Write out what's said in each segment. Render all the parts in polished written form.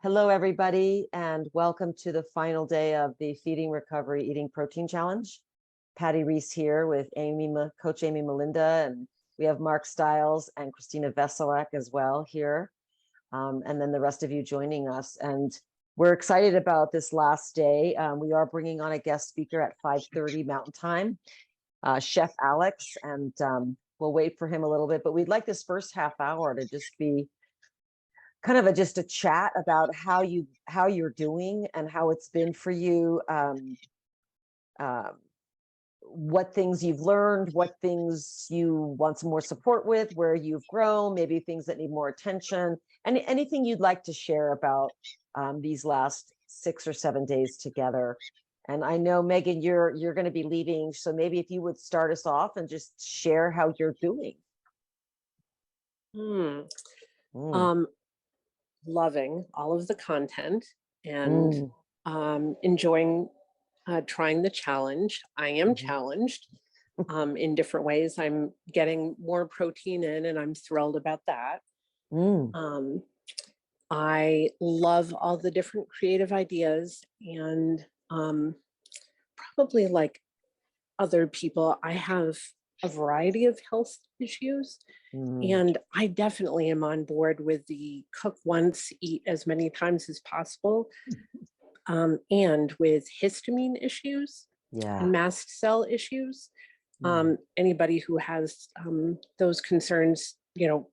Hello, everybody, and welcome to the final day of the Feeding Recovery Eating Protein Challenge. Patty Reese here with Coach Amy Melinda, and we have Mark Stiles and Christina Veselak as well here, and then the rest of you joining us. And we're excited about this last day. We are bringing on a guest speaker at 5:30 Mountain Time, Chef Alex, and we'll wait for him a little bit. But we'd like this first half hour to just be kind of just a chat about how you're doing and how it's been for you, what things you've learned, what things you want some more support with, where you've grown, maybe things that need more attention, and anything you'd like to share about these last 6 or 7 days together. And I know, Megan, you're going to be leaving, so maybe if you would start us off and just share how you're doing. Loving all of the content and enjoying trying the challenge. I am challenged in different ways. I'm getting more protein in, and I'm thrilled about that. I love all the different creative ideas, and probably like other people, I have a variety of health issues. And I definitely am on board with the cook once, eat as many times as possible. And with histamine issues and mast cell issues, anybody who has those concerns,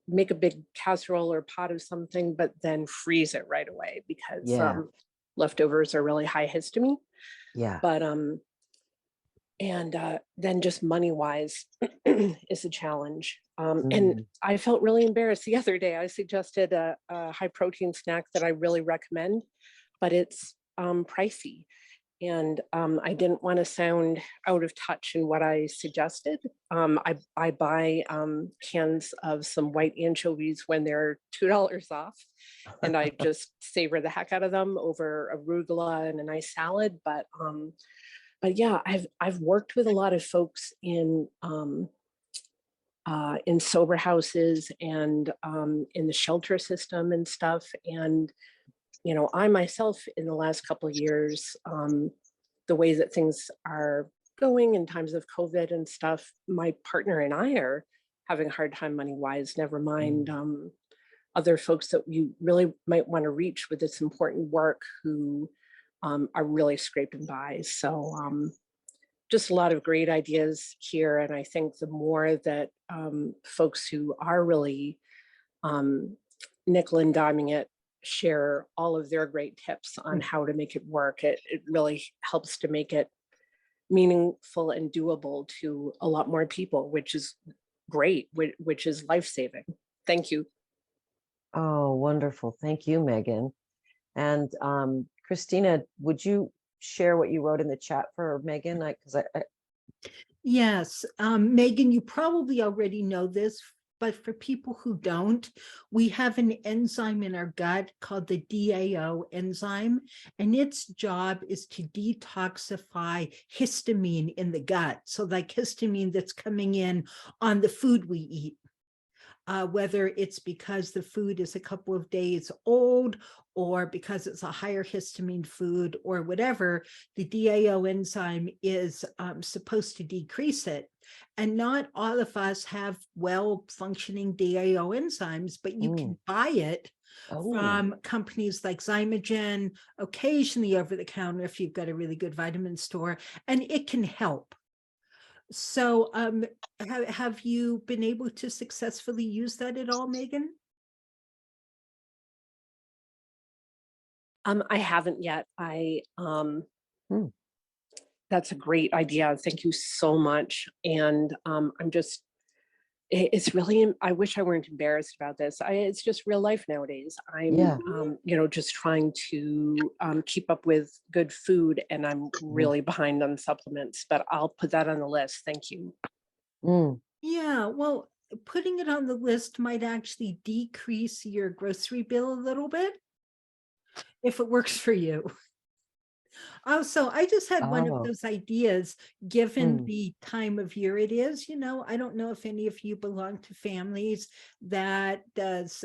make a big casserole or pot of something, but then freeze it right away because leftovers are really high histamine. But and then just money wise is a challenge. And I felt really embarrassed the other day. I suggested a high protein snack that I really recommend, but it's pricey. And I didn't want to sound out of touch in what I suggested. I buy cans of some white anchovies when they're $2 off, and I just savor the heck out of them over arugula and a nice salad. But yeah, I've worked with a lot of folks in sober houses and in the shelter system and stuff. And, I myself in the last couple of years, the way that things are going in times of COVID and stuff, my partner and I are having a hard time money wise, never mind other folks that you really might want to reach with this important work who are really scraping by. So just a lot of great ideas here. And I think the more that folks who are really nickel and diming it share all of their great tips on how to make it work, it really helps to make it meaningful and doable to a lot more people, which is great, which is life-saving. Thank you. Oh, wonderful. Thank you, Megan. And Christina, would you share what you wrote in the chat for Megan? Yes, Megan, you probably already know this, but for people who don't, we have an enzyme in our gut called the DAO enzyme, and its job is to detoxify histamine in the gut. So like histamine that's coming in on the food we eat. Whether it's because the food is a couple of days old or because it's a higher histamine food or whatever, the DAO enzyme is supposed to decrease it. And not all of us have well-functioning DAO enzymes, but you can buy it from companies like Zymogen, occasionally over the counter if you've got a really good vitamin store, and it can help. So have you been able to successfully use that at all, Megan? I haven't yet. That's a great idea. Thank you so much. And it's really, I wish I weren't embarrassed about this. It's just real life nowadays. I'm, just trying to keep up with good food, and I'm really behind on supplements, but I'll put that on the list. Thank you. Yeah, well, putting it on the list might actually decrease your grocery bill a little bit if it works for you. Oh, so I just had one of Oh. those ideas, given Hmm. the time of year it is, I don't know if any of you belong to families that does,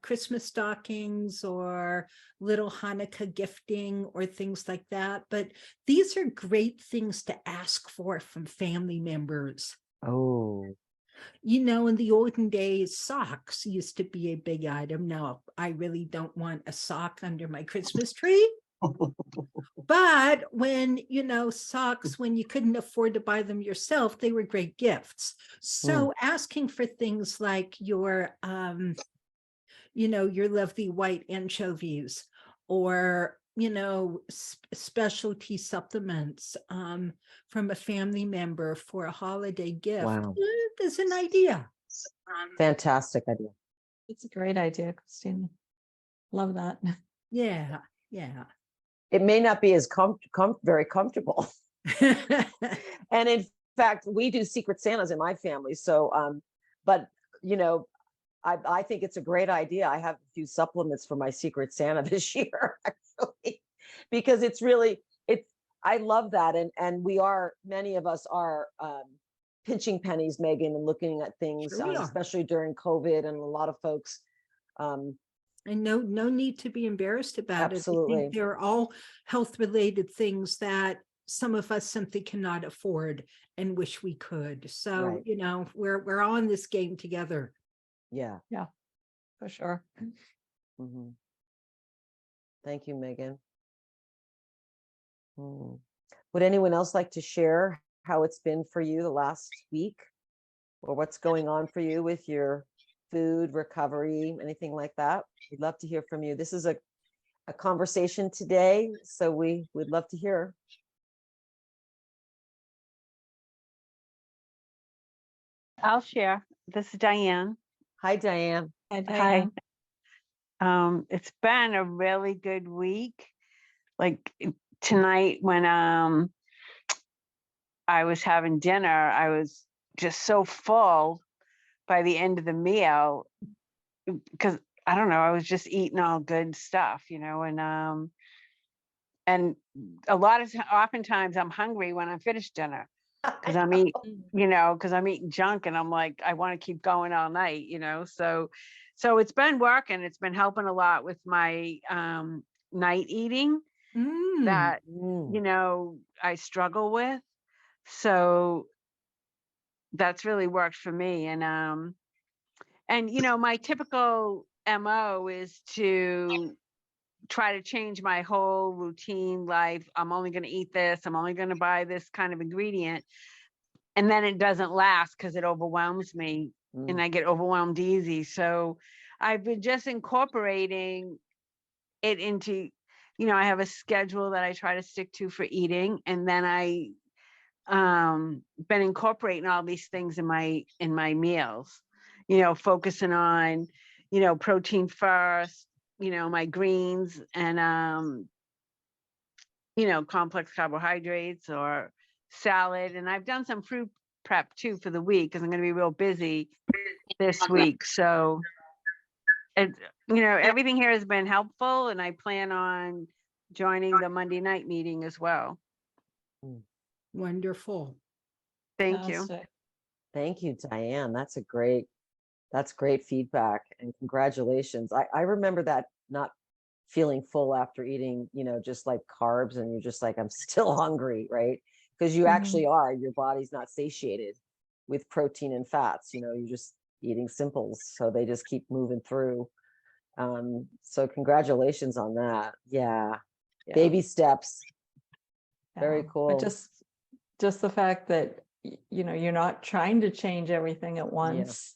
Christmas stockings or little Hanukkah gifting or things like that. But these are great things to ask for from family members. Oh. In the olden days, socks used to be a big item. Now, I really don't want a sock under my Christmas tree. But when, socks, when you couldn't afford to buy them yourself, they were great gifts. Hmm. So asking for things like your lovely white anchovies or, specialty supplements from a family member for a holiday gift Wow. is an idea. Fantastic idea. It's a great idea, Christina. Love that. Yeah, yeah. It may not be as very comfortable. And in fact, we do Secret Santas in my family. So, but I think it's a great idea. I have a few supplements for my Secret Santa this year, actually, because I love that. And many of us are pinching pennies, Megan, and looking at things, Sure we are. especially during COVID, and a lot of folks, And no need to be embarrassed about it. I Absolutely. think they're all health-related things that some of us simply cannot afford and wish we could. So, Right. we're all in this game together. Yeah. For sure. Mhm. Thank you, Megan. Hmm. Would anyone else like to share how it's been for you the last week, or what's going on for you with your food recovery, anything like that? We'd love to hear from you. This is a conversation today, so we would love to hear. I'll share. This is Diane. Hi, Diane. Hi, Hi. Diane. It's been a really good week. Like tonight when I was having dinner, I was just so full by the end of the meal because I don't know, I was just eating all good stuff, and oftentimes I'm hungry when I finish dinner because I'm eating junk and I'm like, I want to keep going all night, so it's been working. It's been helping a lot with my night eating Mm. that, Mm. I struggle with. So that's really worked for me. And my typical MO is to try to change my whole routine life. I'm only going to eat this. I'm only going to buy this kind of ingredient. And then it doesn't last because it overwhelms me and Mm. I get overwhelmed easy. So I've been just incorporating it into, I have a schedule that I try to stick to for eating. And then I been incorporating all these things in my meals, focusing on, protein first, my greens and complex carbohydrates or salad. And I've done some fruit prep too for the week because I'm going to be real busy this week. So everything here has been helpful, and I plan on joining the Monday night meeting as well. Wonderful. Thank you. Fantastic. Thank you, Diane. That's great feedback, and congratulations. I remember that, not feeling full after eating, just like carbs, and you're just like, I'm still hungry, right? Because you actually are, your body's not satiated with protein and fats, you're just eating simples, so they just keep moving through. So congratulations on that. Yeah. Yeah. Baby steps. Very Yeah. cool. But just the fact that you're not trying to change everything at once,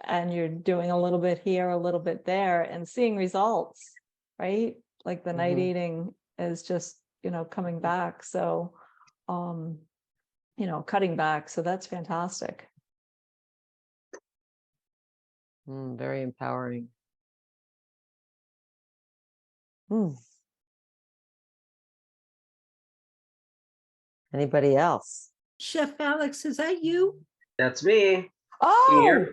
and you're doing a little bit here, a little bit there, and seeing results, right? Like the night eating is just coming back. So cutting back. So that's fantastic. Very empowering. Anybody else? Chef Alex, is that you? That's me. Oh,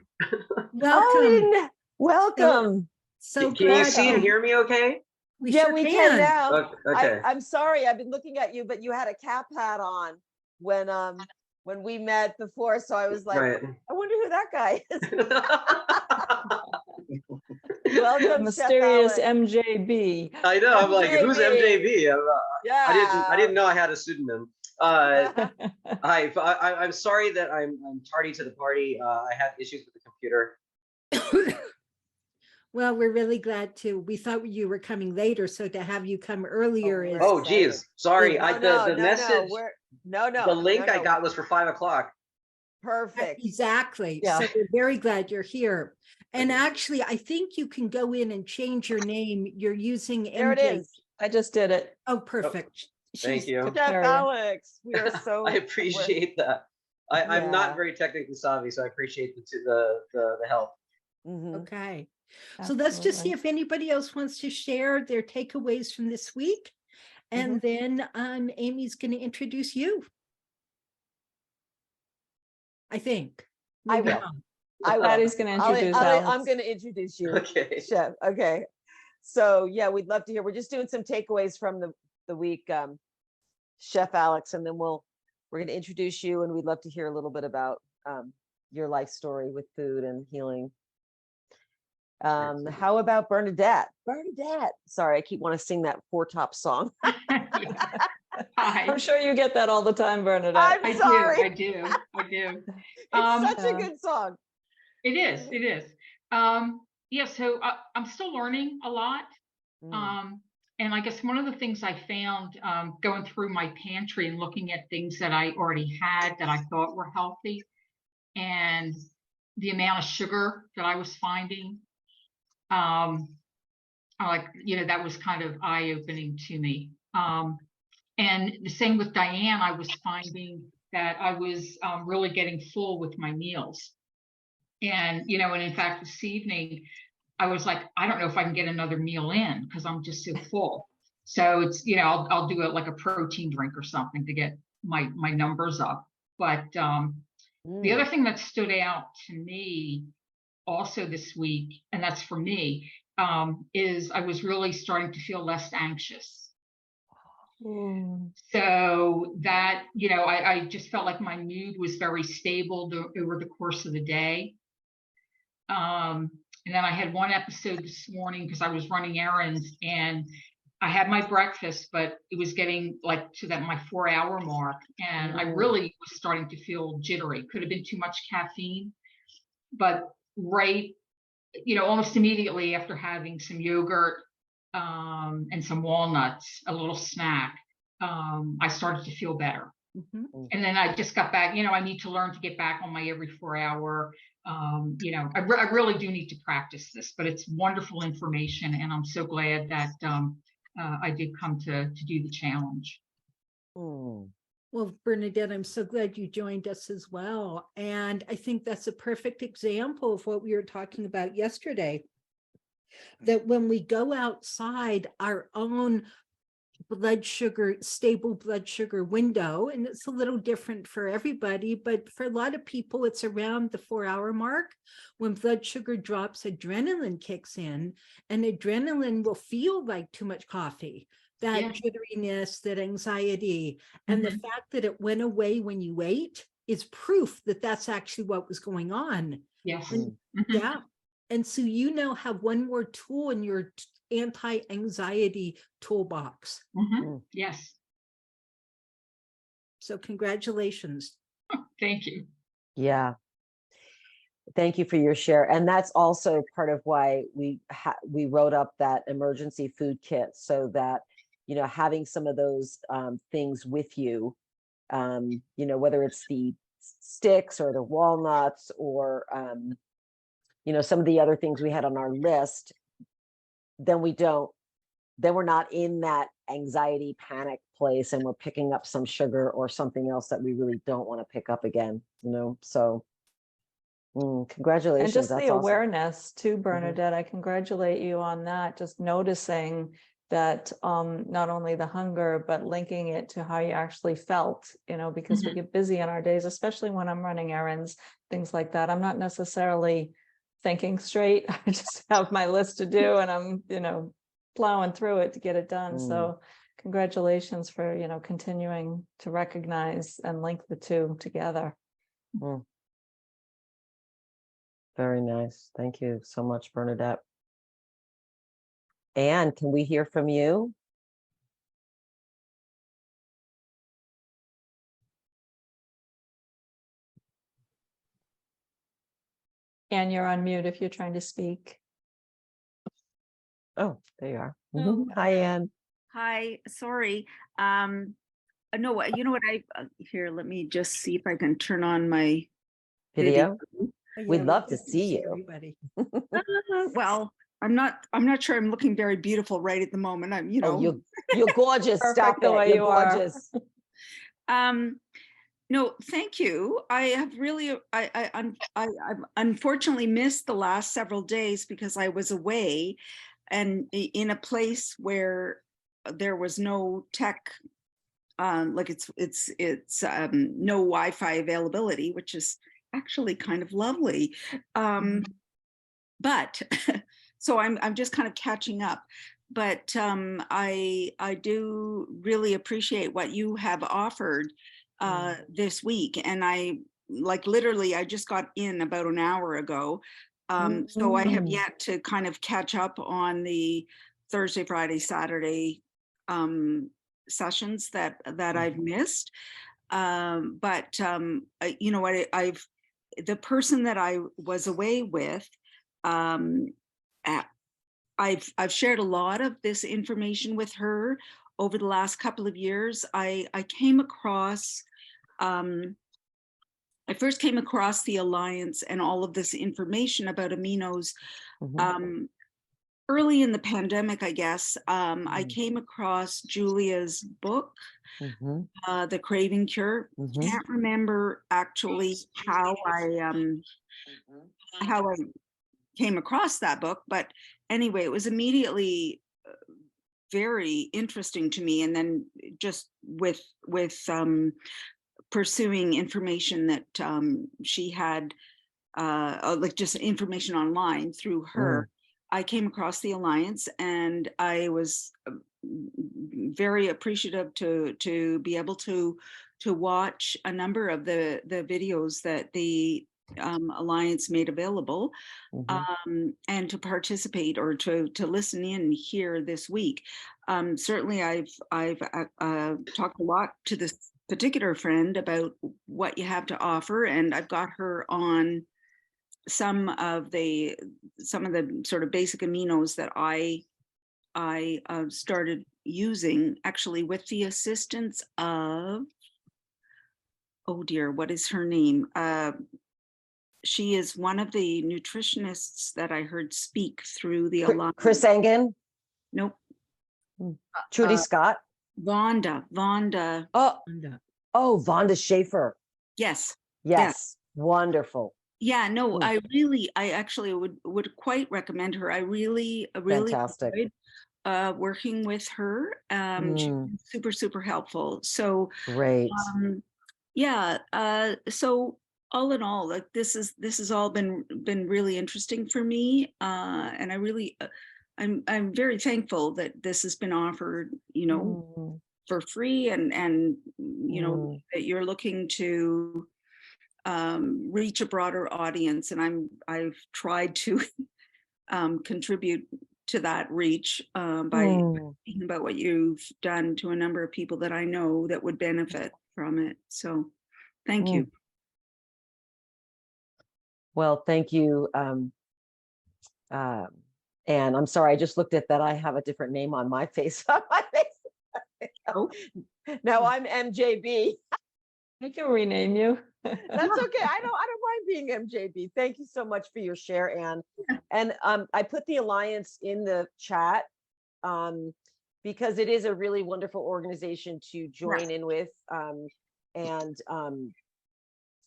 Welcome. welcome. So Can you glad see and hear me okay? We Yeah, sure we can now. Okay. I'm sorry, I've been looking at you, but you had a cap hat on when we met before, so I was like, Right. I wonder who that guy is. Welcome, Chef Mysterious Alex. MJB. I know. I'm like, who's MJB? MJB? Yeah. I didn't know I had a pseudonym. Hi. I'm sorry that I'm tardy to the party. I had issues with the computer. Well, we're really glad to. We thought you were coming later, so to have you come earlier is. Oh, geez. Sorry. No, The message, no, the link I got was for 5 o'clock. perfect. Exactly. Yeah. So we're very glad you're here. And actually, I think you can go in and change your name. You're using There it MJ. is. I just did it. Oh, perfect. Thank She's- you. Chef There you go. Alex, we are so. I appreciate that. I'm Yeah. not very technically savvy, so I appreciate the help. Mhm. Okay. So let's just see Absolutely. if anybody else wants to share their takeaways from this week. And then Amy's going to introduce you. I think. I Maybe will. not. I will. Patty's gonna introduce I'm Alex. going to introduce you. Okay. Chef. Okay. So yeah, we'd love to hear. We're just doing some takeaways from the week, Chef Alex, and then we're going to introduce you, and we'd love to hear a little bit about your life story with food and healing. How about Bernadette? Bernadette. Sorry, I keep wanting to sing that Four Top song. I'm sure you get that all the time, Bernadette. I'm sorry. I do. It's such Yeah. a good song. It is. Yeah, so I'm still learning a lot. And I guess one of the things I found going through my pantry and looking at things that I already had that I thought were healthy, and the amount of sugar that I was finding, that was kind of eye-opening to me. And the same with Diane, I was finding that I was really getting full with my meals. And in fact, this evening, I was like, I don't know if I can get another meal in because I'm just so full. So it's, I'll do it like a protein drink or something to get my numbers up. But the other thing that stood out to me also this week, and that's for me, is I was really starting to feel less anxious. So that, I just felt like my mood was very stable over the course of the day. And then I had one episode this morning because I was running errands and I had my breakfast, but it was getting like to my 4-hour mark. And I really was starting to feel jittery. Could have been too much caffeine, but almost immediately after having some yogurt and some walnuts, a little snack, I started to feel better. And then I just got back, I need to learn to get back on my every 4-hour. I really do need to practice this, but it's wonderful information. And I'm so glad that I did come to do the challenge. Well, Bernadette, I'm so glad you joined us as well. And I think that's a perfect example of what we were talking about yesterday. That when we go outside our own stable blood sugar window, and it's a little different for everybody, but for a lot of people, it's around the 4-hour mark. When blood sugar drops, adrenaline kicks in, and adrenaline will feel like too much coffee, that jitteriness, that anxiety. And the fact that it went away when you ate is proof that that's actually what was going on. Yes. And, yeah. And so have one more tool in your anti-anxiety toolbox. Yes. So congratulations. Thank you. Yeah. Thank you for your share. And that's also part of why we wrote up that emergency food kit, so that, having some of those things with you, whether it's the sticks or the walnuts or, some of the other things we had on our list, then we're not in that anxiety panic place and we're picking up some sugar or something else that we really don't want to pick up again, so congratulations. And just That's the awesome. awareness too, Bernadette, I congratulate you on that. Just noticing that not only the hunger, but linking it to how you actually felt, because we get busy in our days, especially when I'm running errands, things like that. I'm not necessarily thinking straight. I just have my list to do and I'm, plowing through it to get it done. Mm. So congratulations for, continuing to recognize and link the two together. Very nice. Thank you so much, Bernadette. Anne, can we hear from you? And you're on mute if you're trying to speak. Oh, there you are. Oh. Hi, Anne. Hi, sorry. No, you know what here, let me just see if I can turn on my Video. Oh, We'd yeah, love we to can see you. everybody. Well, I'm not sure I'm looking very beautiful right at the moment. I'm, you know. Oh, you're gorgeous. Perfect Stop the it. way You're you are. gorgeous. No, thank you. I have really, I've unfortunately missed the last several days because I was away and in a place where there was no tech, like it's no Wi-Fi availability, which is actually kind of lovely. But so I'm just kind of catching up. But I do really appreciate what you have offered this week, and I literally I just got in about an hour ago, so I have yet to kind of catch up on the Thursday, Friday, Saturday sessions that I've missed. But you know what, the person that I was away with, I've shared a lot of this information with her over the last couple of years. I came across, I first came across the Alliance and all of this information about aminos early in the pandemic, I guess. I came across Julia's book, The Craving Cure. Can't remember actually how I came across that book, but anyway, it was immediately very interesting to me. And then just with pursuing information that she had, like just information online through her, I came across the Alliance, and I was very appreciative to be able to watch a number of the videos that the Alliance made available, and to participate or to listen in here this week. Certainly I've talked a lot to this particular friend about what you have to offer, and I've got her on some of the sort of basic aminos that I started using, actually with the assistance of, oh dear, what is her name? She is one of the nutritionists that I heard speak through the Alliance. Chris Engen. Nope. Trudy Scott. Vonda. Oh, Vonda Schaefer. Yes. Yes. Wonderful. Yeah, no, I actually would quite recommend her. I really Fantastic. enjoyed working with her. She's super, super helpful. So Great. yeah, so all in all, like this has all been really interesting for me. And I really I'm very thankful that this has been offered, you know, for free, and you know, that you're looking to reach a broader audience, and I've tried to contribute to that reach by speaking about what you've done to a number of people that I know that would benefit from it. So thank you. Well, thank you. And I'm sorry, I just looked at that. I have a different name on my face. Now I'm MJB. I can rename you. That's okay. I don't mind being MJB. Thank you so much for your share, Anne. And I put the Alliance in the chat because it is a really wonderful organization to join in with. And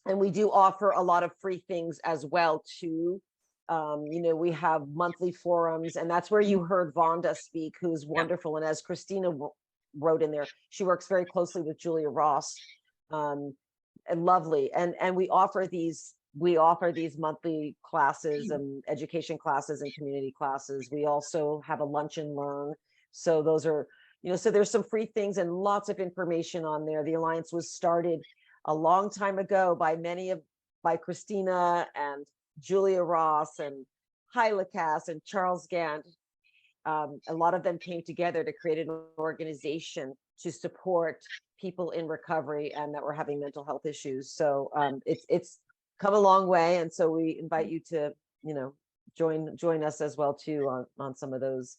we do offer a lot of free things as well too. You know, we have monthly forums, and that's where you heard Vonda speak, who's wonderful. And as Christina wrote in there, she works very closely with Julia Ross. And lovely. And we offer these we offer these monthly classes and education classes and community classes. We also have a lunch and learn. So those are, so there's some free things and lots of information on there. The Alliance was started a long time ago by Christina and Julia Ross and Hyla Cass and Charles Gant. A lot of them came together to create an organization to support people in recovery and that were having mental health issues. So it's come a long way. And so we invite you to, join us as well too on some of those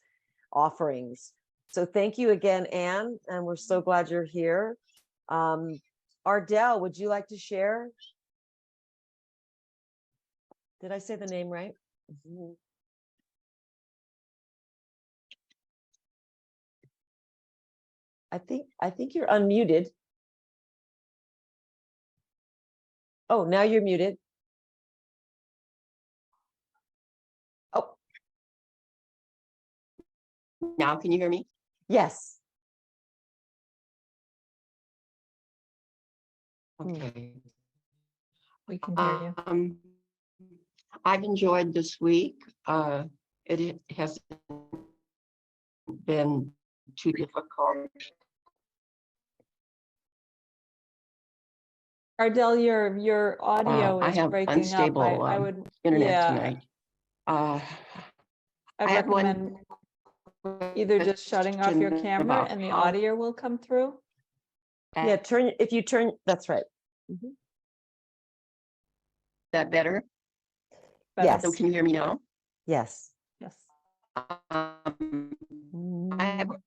offerings. So thank you again, Anne, and we're so glad you're here. Ardell, would you like to share? Did I say the name right? I think you're unmuted. Oh, now you're muted. Oh, Now, can you hear me? yes. Okay. We can hear you. I've enjoyed this week. It hasn't been too difficult. Ardell, your audio I is have breaking up. unstable I would, internet yeah, tonight. I I have one recommend either just shutting off your question camera about and the how- audio will come through. Yeah, if you turn, that's right. That better? Yes. So can you hear me now? Yes. Yes. I have a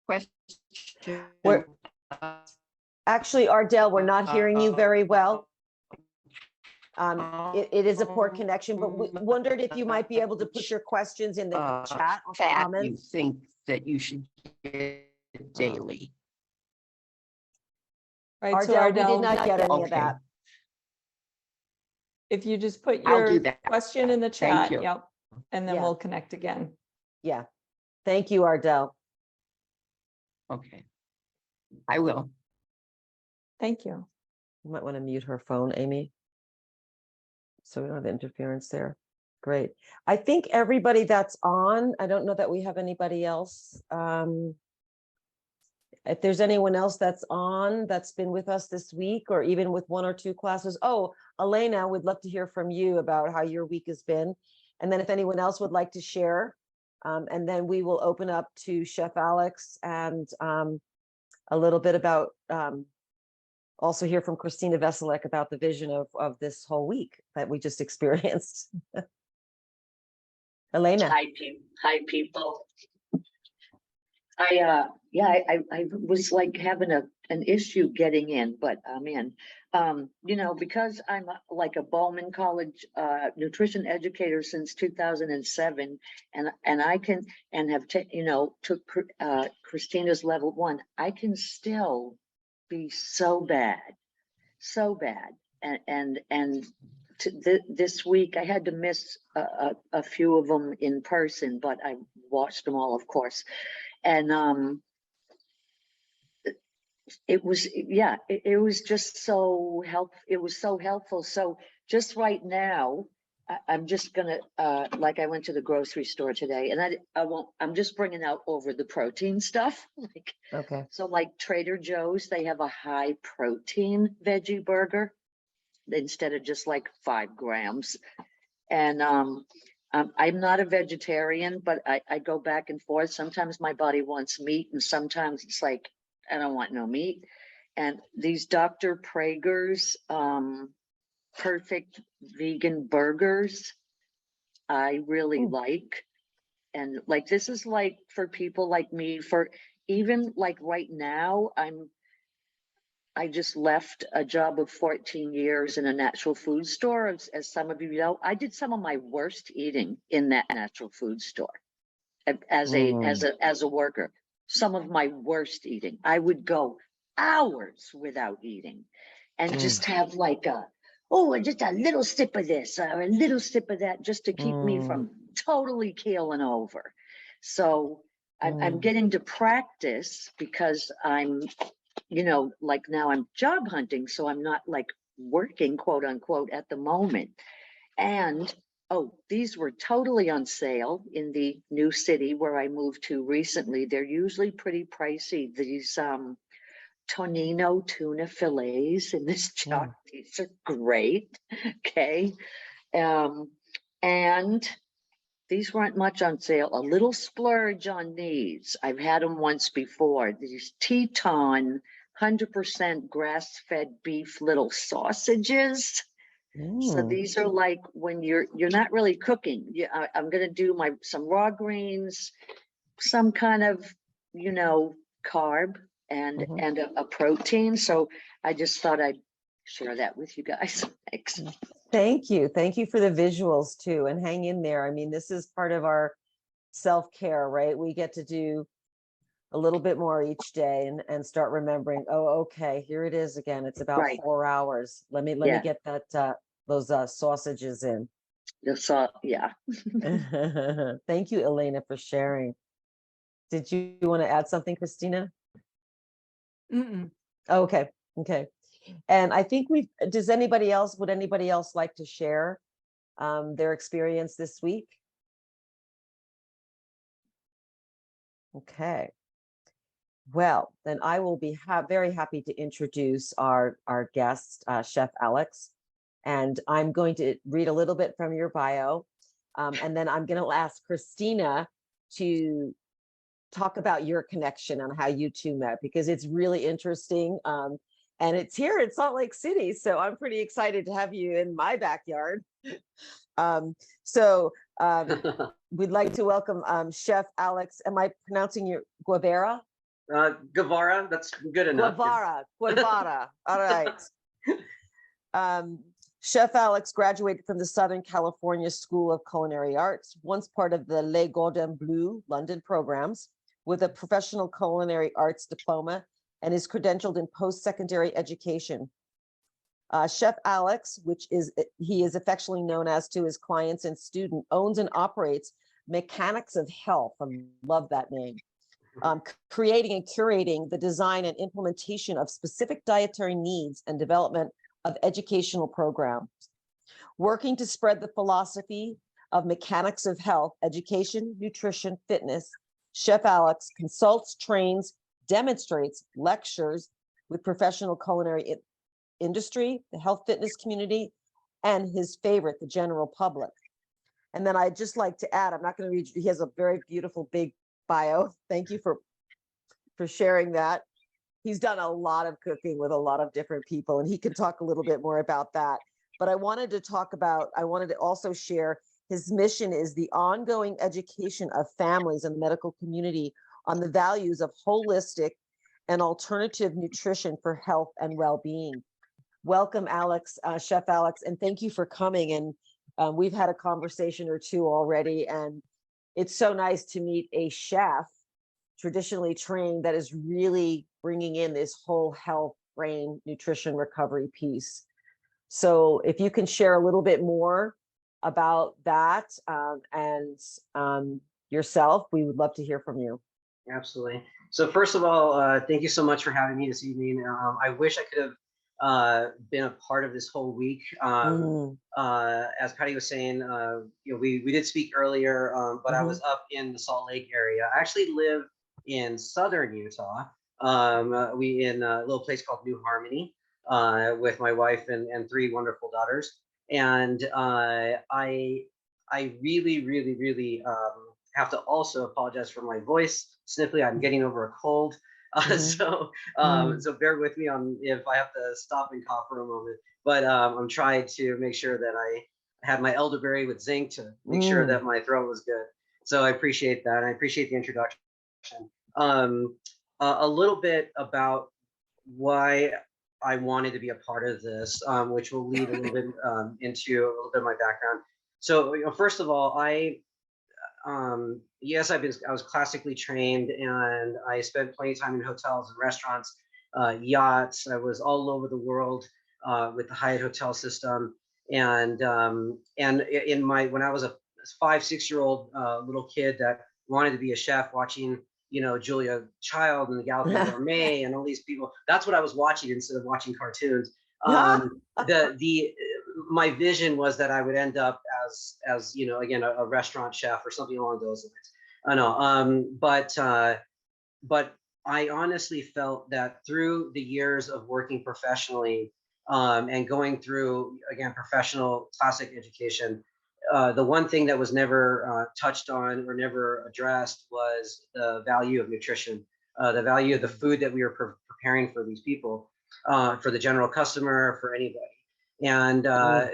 question. We're- Actually, Ardell, we're not hearing you very well. It is a poor connection, but we wondered if you might be able to put your questions in the chat or Fat you comments. think that you should get daily? Right, so Ardell, we did Ardell, not get any of Okay. that. if you just put I'll do your that. question in the Thank chat, you. yep, and then Yeah. we'll connect again. Yeah. Thank you, Ardell. Okay. I will. Thank you. You might want to mute her phone, Amy. So we don't have interference there. Great. I think everybody that's on, I don't know that we have anybody else. If there's anyone else that's on, that's been with us this week, or even with one or two classes. Oh, Elena, we'd love to hear from you about how your week has been. And then if anyone else would like to share, and then we will open up to Chef Alex and a little bit about, also hear from Christina Veselek about the vision of this whole week that we just experienced. Elena. Hi, people. I was like having an issue getting in, but I'm in. Because I'm like a Bowman College nutrition educator since 2007, and I can have took Christina's level 1. I can still be so bad, and this week I had to miss a few of them in person, but I watched them all, of course. And it was just so helpful. It was so helpful. So just right now, I'm just gonna like I went to the grocery store today, and I'm just bringing out over the protein stuff. Okay. So like Trader Joe's, they have a high protein veggie burger instead of just like 5 grams. And I'm not a vegetarian, but I go back and forth. Sometimes my body wants meat, and sometimes it's like, I don't want no meat. And these Dr. Prager's perfect vegan burgers, I really like. And like, this is like for people like me, for even like right now, I just left a job of 14 years in a natural food store. As some of you know, I did some of my worst eating in that natural food store as a worker. Some of my worst eating. I would go hours without eating and just have like just a little sip of this or a little sip of that, just to keep me from totally keeling over. So I'm getting to practice, because I'm like now I'm job hunting, so I'm not like working, quote unquote, at the moment. And, oh, these were totally on sale in the new city where I moved to recently. They're usually pretty pricey. These Tonino tuna fillets in this jar. These are great. Okay. And these weren't much on sale. A little splurge on these. I've had them once before. These Teton 100% grass-fed beef little sausages. So these are like when you're not really cooking. I'm gonna do some raw greens, some kind of, you know, carb and a protein. So I just thought I'd share that with you guys. Thanks. Thank you. Thank you for the visuals too. And hang in there. I mean, this is part of our self-care, right? We get to do a little bit more each day and start remembering, oh, okay, here it is again. It's about Right. 4 hours. Let me get that those sausages in. Yeah. Thank you, Elena, for sharing. Did you want to add something, Christina? Mm-mm. Okay. Okay. And I think would anybody else like to share their experience this week? Okay. Well, then I will be very happy to introduce our guest, Chef Alex. And I'm going to read a little bit from your bio. And then I'm going to ask Christina to talk about your connection and how you two met, because it's really interesting. And it's here in Salt Lake City. So I'm pretty excited to have you in my backyard. We'd like to welcome Chef Alex. Am I pronouncing your Guevara? Guevara, that's good enough. Guevara. All right. Chef Alex graduated from the Southern California School of Culinary Arts, once part of the Les Cordon Bleu London programs, with a professional culinary arts diploma, and is credentialed in post-secondary education. Chef Alex, he is affectionately known as to his clients and student, owns and operates Mechanics of Health. I love that name. Creating and curating the design and implementation of specific dietary needs and development of educational programs. Working to spread the philosophy of Mechanics of Health, education, nutrition, fitness, Chef Alex consults, trains, demonstrates, lectures with professional culinary industry, the health fitness community, and his favorite, the general public. And then I'd just like to add, I'm not going to read, he has a very beautiful big bio. Thank you for sharing that. He's done a lot of cooking with a lot of different people, and he can talk a little bit more about that. But I wanted to also share his mission is the ongoing education of families and the medical community on the values of holistic and alternative nutrition for health and well-being. Welcome, Alex, Chef Alex, and thank you for coming. And we've had a conversation or two already, and it's so nice to meet a chef traditionally trained that is really bringing in this whole health, brain, nutrition, recovery piece. So if you can share a little bit more about that and yourself, we would love to hear from you. Absolutely. So first of all, thank you so much for having me this evening. I wish I could have been a part of this whole week. As Patty was saying, we did speak earlier, but I was up in the Salt Lake area. I actually live in southern Utah. We in a little place called New Harmony with my wife and 3 wonderful daughters. And I really have to also apologize for my voice. Sniffly, I'm getting over a cold. So bear with me on if I have to stop and cough for a moment. But I'm trying to make sure that I had my elderberry with zinc to make sure that my throat was good. So I appreciate that. I appreciate the introduction. A little bit about why I wanted to be a part of this, which will lead a little bit into a little bit of my background. So, first of all, yes, I was classically trained, and I spent plenty of time in hotels and restaurants, yachts. I was all over the world with the Hyatt hotel system, and when I was a 5-6-year-old little kid that wanted to be a chef, watching Julia Child and the Galloping Gourmet and all these people. That's what I was watching instead of watching cartoons. My vision was that I would end up as you know, again, a restaurant chef or something along those lines. I know, but I honestly felt that through the years of working professionally, and going through, again, professional classic education, the one thing that was never touched on or never addressed was the value of nutrition, the value of the food that we were preparing for these people, for the general customer, for anybody. And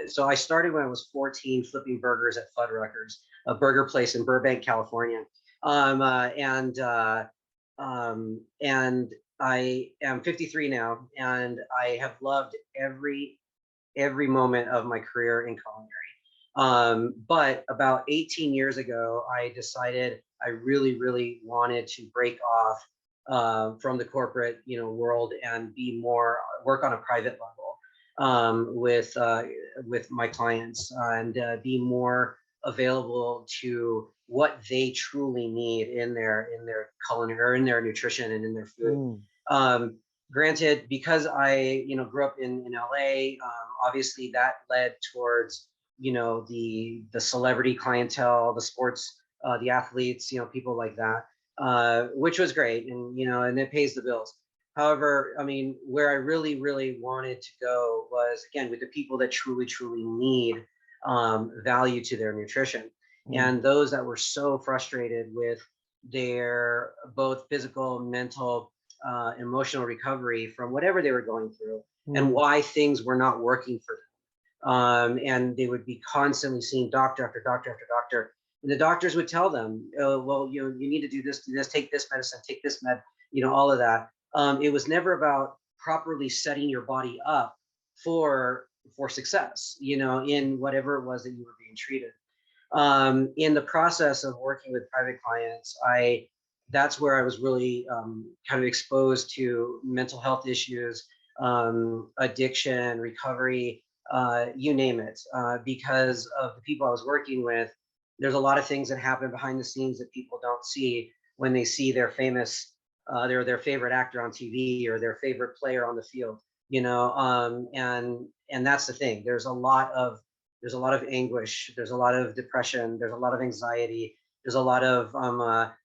so I started when I was 14, flipping burgers at Fuddruckers, a burger place in Burbank, California. And I am 53 now, and I have loved every moment of my career in culinary. But about 18 years ago, I decided I really wanted to break off from the corporate, you know, world and be more work on a private level with my clients, and be more available to what they truly need in their culinary, or in their nutrition and in their food. Granted, because I, you know, grew up in LA, obviously that led towards, you know, the celebrity clientele, the sports, the athletes, you know, people like that, which was great, and you know, and it pays the bills. However, I mean, where I really wanted to go was, again, with the people that truly need value to their nutrition, and those that were so frustrated with their both physical, mental, emotional recovery from whatever they were going through, and why things were not working for them. And they would be constantly seeing doctor after doctor after doctor, and the doctors would tell them, oh, well, you know, you need to do this, take this medicine, take this med, you know, all of that. It was never about properly setting your body up for success, you know, in whatever it was that you were being treated. In the process of working with private clients, that's where I was really kind of exposed to mental health issues, addiction, recovery, you name it, because of the people I was working with. There's a lot of things that happen behind the scenes that people don't see when they see their famous, their favorite actor on TV or their favorite player on the field, you know, and that's the thing. There's a lot of anguish, there's a lot of depression, there's a lot of anxiety, there's a lot of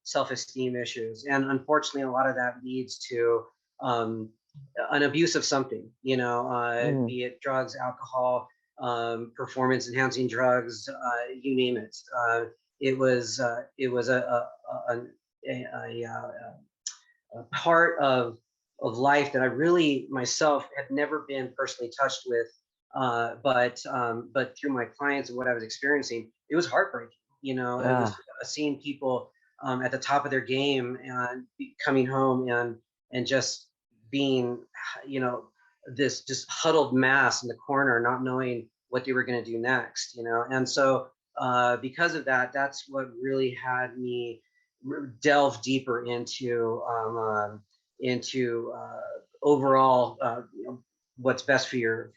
self-esteem issues, and unfortunately, a lot of that leads to an abuse of something, you know, be it drugs, alcohol, performance-enhancing drugs, you name it. It was a part of life that I really myself had never been personally touched with, but through my clients and what I was experiencing, it was heartbreaking. You know, it was seeing people at the top of their game and coming home and just being, you know, this just huddled mass in the corner, not knowing what they were going to do next. You know, and so because of that, that's what really had me delve deeper into overall, you know, what's best for your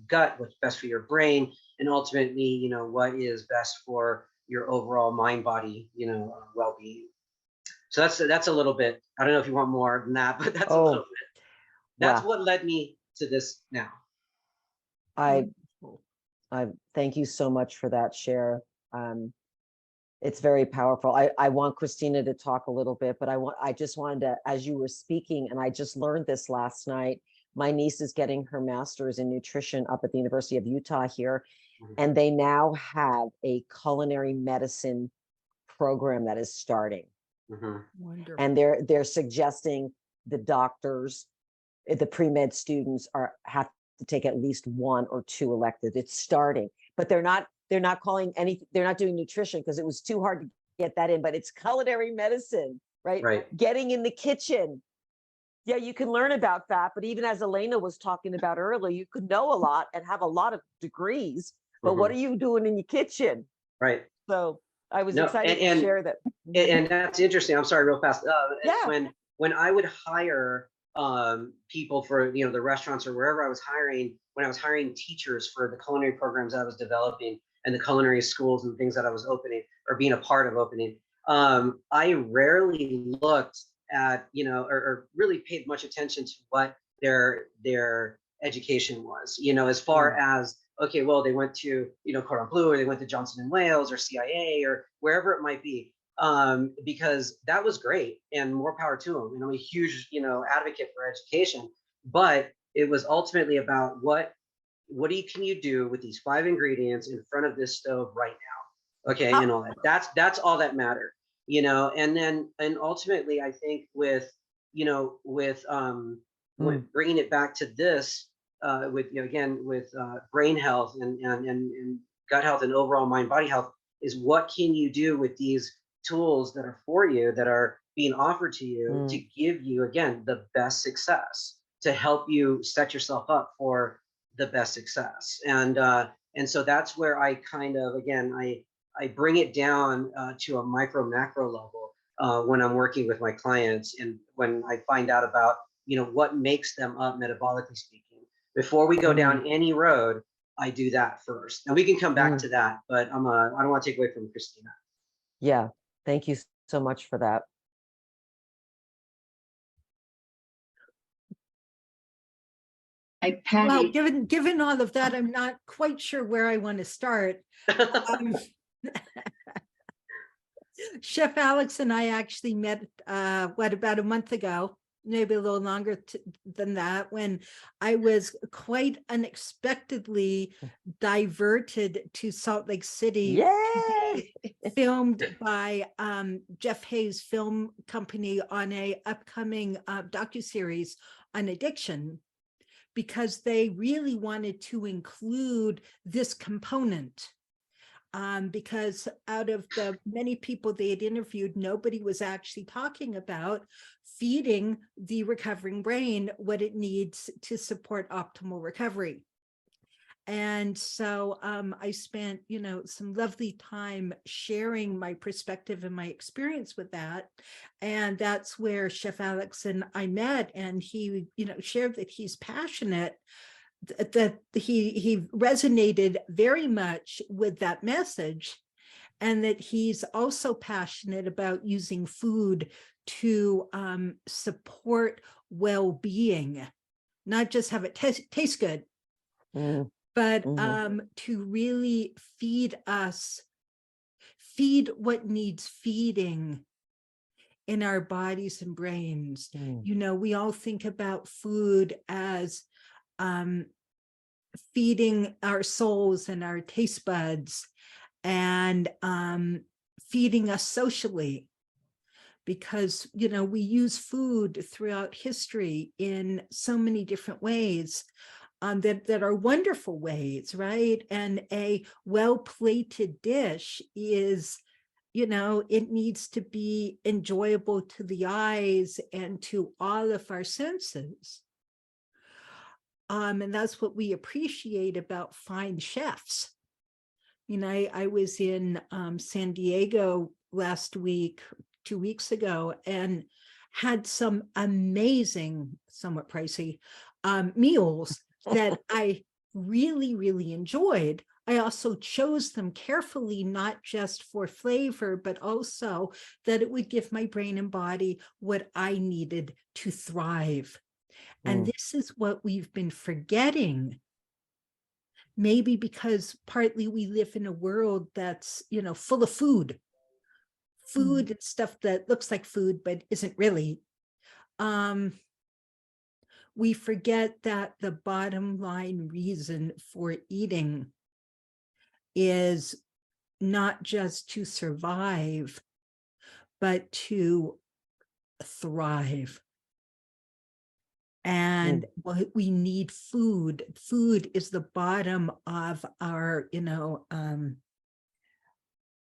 gut, what's best for your brain, and ultimately, you know, what is best for your overall mind body, you know, well-being. So that's a little bit. I don't know if you want more than that, but that's a little bit. That's what led me to this now. I thank you so much for that share. It's very powerful. I want Christina to talk a little bit, but I just wanted to, as you were speaking, and I just learned this last night, my niece is getting her master's in nutrition up at the University of Utah here, and they now have a culinary medicine program that is starting. Wonderful. And they're suggesting the doctors, the pre-med students have to take at least 1 or 2 electives. It's starting, but they're not calling anything, they're not doing nutrition because it was too hard to get that in, but it's culinary medicine, right? Getting in the kitchen. Yeah, you can learn about that, but even as Elena was talking about earlier, you could know a lot and have a lot of degrees, but what are you doing in your kitchen? Right. So I was excited to share that. And that's interesting. I'm sorry, real fast. When I would hire people for, you know, the restaurants or wherever I was hiring, when I was hiring teachers for the culinary programs I was developing and the culinary schools and things that I was opening or being a part of opening, I rarely looked at, you know, or really paid much attention to what their education was, you know, as far as, okay, well, they went to, you know, Cordon Bleu, or they went to Johnson and Wales or CIA or wherever it might be, because that was great and more power to them. And I'm a huge, you know, advocate for education, but it was ultimately about can you do with these 5 ingredients in front of this stove right now? Okay, and all that. That's all that mattered, you know. And ultimately, I think with, you know, with bringing it back to this, with, you know, again, with brain health and gut health and overall mind body health, is what can you do with these tools that are for you, that are being offered to you to give you, again, the best success, to help you set yourself up for the best success. And so that's where I kind of, again, I bring it down to a micro macro level when I'm working with my clients, and when I find out about, you know, what makes them up metabolically speaking. Before we go down any road, I do that first, and we can come back to that. But I don't want to take away from Christina. Yeah, thank you so much for that. Hey, Well, Patty, given all of that, I'm not quite sure where I want to start. Chef Alex and I actually met, about a month ago, maybe a little longer than that, when I was quite unexpectedly diverted to Salt Lake City, Yay! filmed by Jeff Hayes Film Company on a upcoming docuseries on addiction, because they really wanted to include this component. Because out of the many people they had interviewed, nobody was actually talking about feeding the recovering brain what it needs to support optimal recovery. And so I spent, you know, some lovely time sharing my perspective and my experience with that. And that's where Chef Alex and I met, and he, you know, shared that he's passionate, that he resonated very much with that message, and that he's also passionate about using food to support well-being, not just have it taste good, but to really feed what needs feeding in our bodies and brains. You know, we all think about food as feeding our souls and our taste buds, and feeding us socially, because, you know, we use food throughout history in so many different ways, that are wonderful ways, right? And a well-plated dish is, you know, it needs to be enjoyable to the eyes and to all of our senses. And that's what we appreciate about fine chefs. You know, I was in San Diego last week, 2 weeks ago, and had some amazing, somewhat pricey meals that I really, really enjoyed. I also chose them carefully, not just for flavor, but also that it would give my brain and body what I needed to thrive. And this is what we've been forgetting. Maybe because partly we live in a world that's, you know, full of food and stuff that looks like food, but isn't really. We forget that the bottom line reason for eating is not just to survive, but to thrive. And we need food. Food is the bottom of our, you know,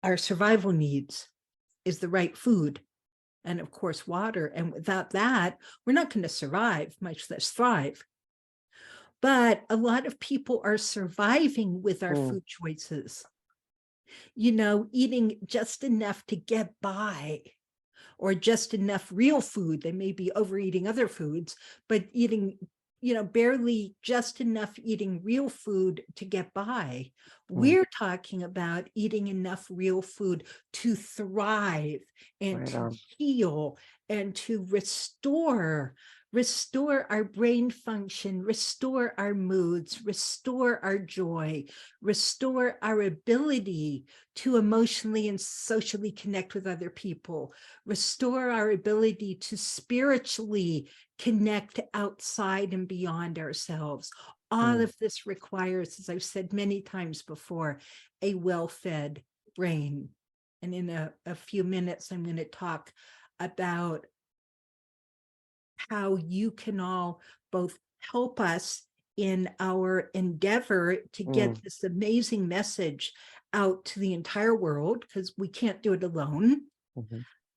our survival needs, is the right food. And of course, water. And without that, we're not going to survive, much less thrive. But a lot of people are surviving with our food choices. You know, eating just enough to get by, or just enough real food. They may be overeating other foods, but eating, you know, barely just enough eating real food to get by. We're talking about eating enough real food to thrive and to heal and to restore restore our brain function, restore our moods, restore our joy, restore our ability to emotionally and socially connect with other people, restore our ability to spiritually connect outside and beyond ourselves. All of this requires, as I've said many times before, a well-fed brain. And in a few minutes, I'm going to talk about how you can all both help us in our endeavor to get this amazing message out to the entire world, because we can't do it alone.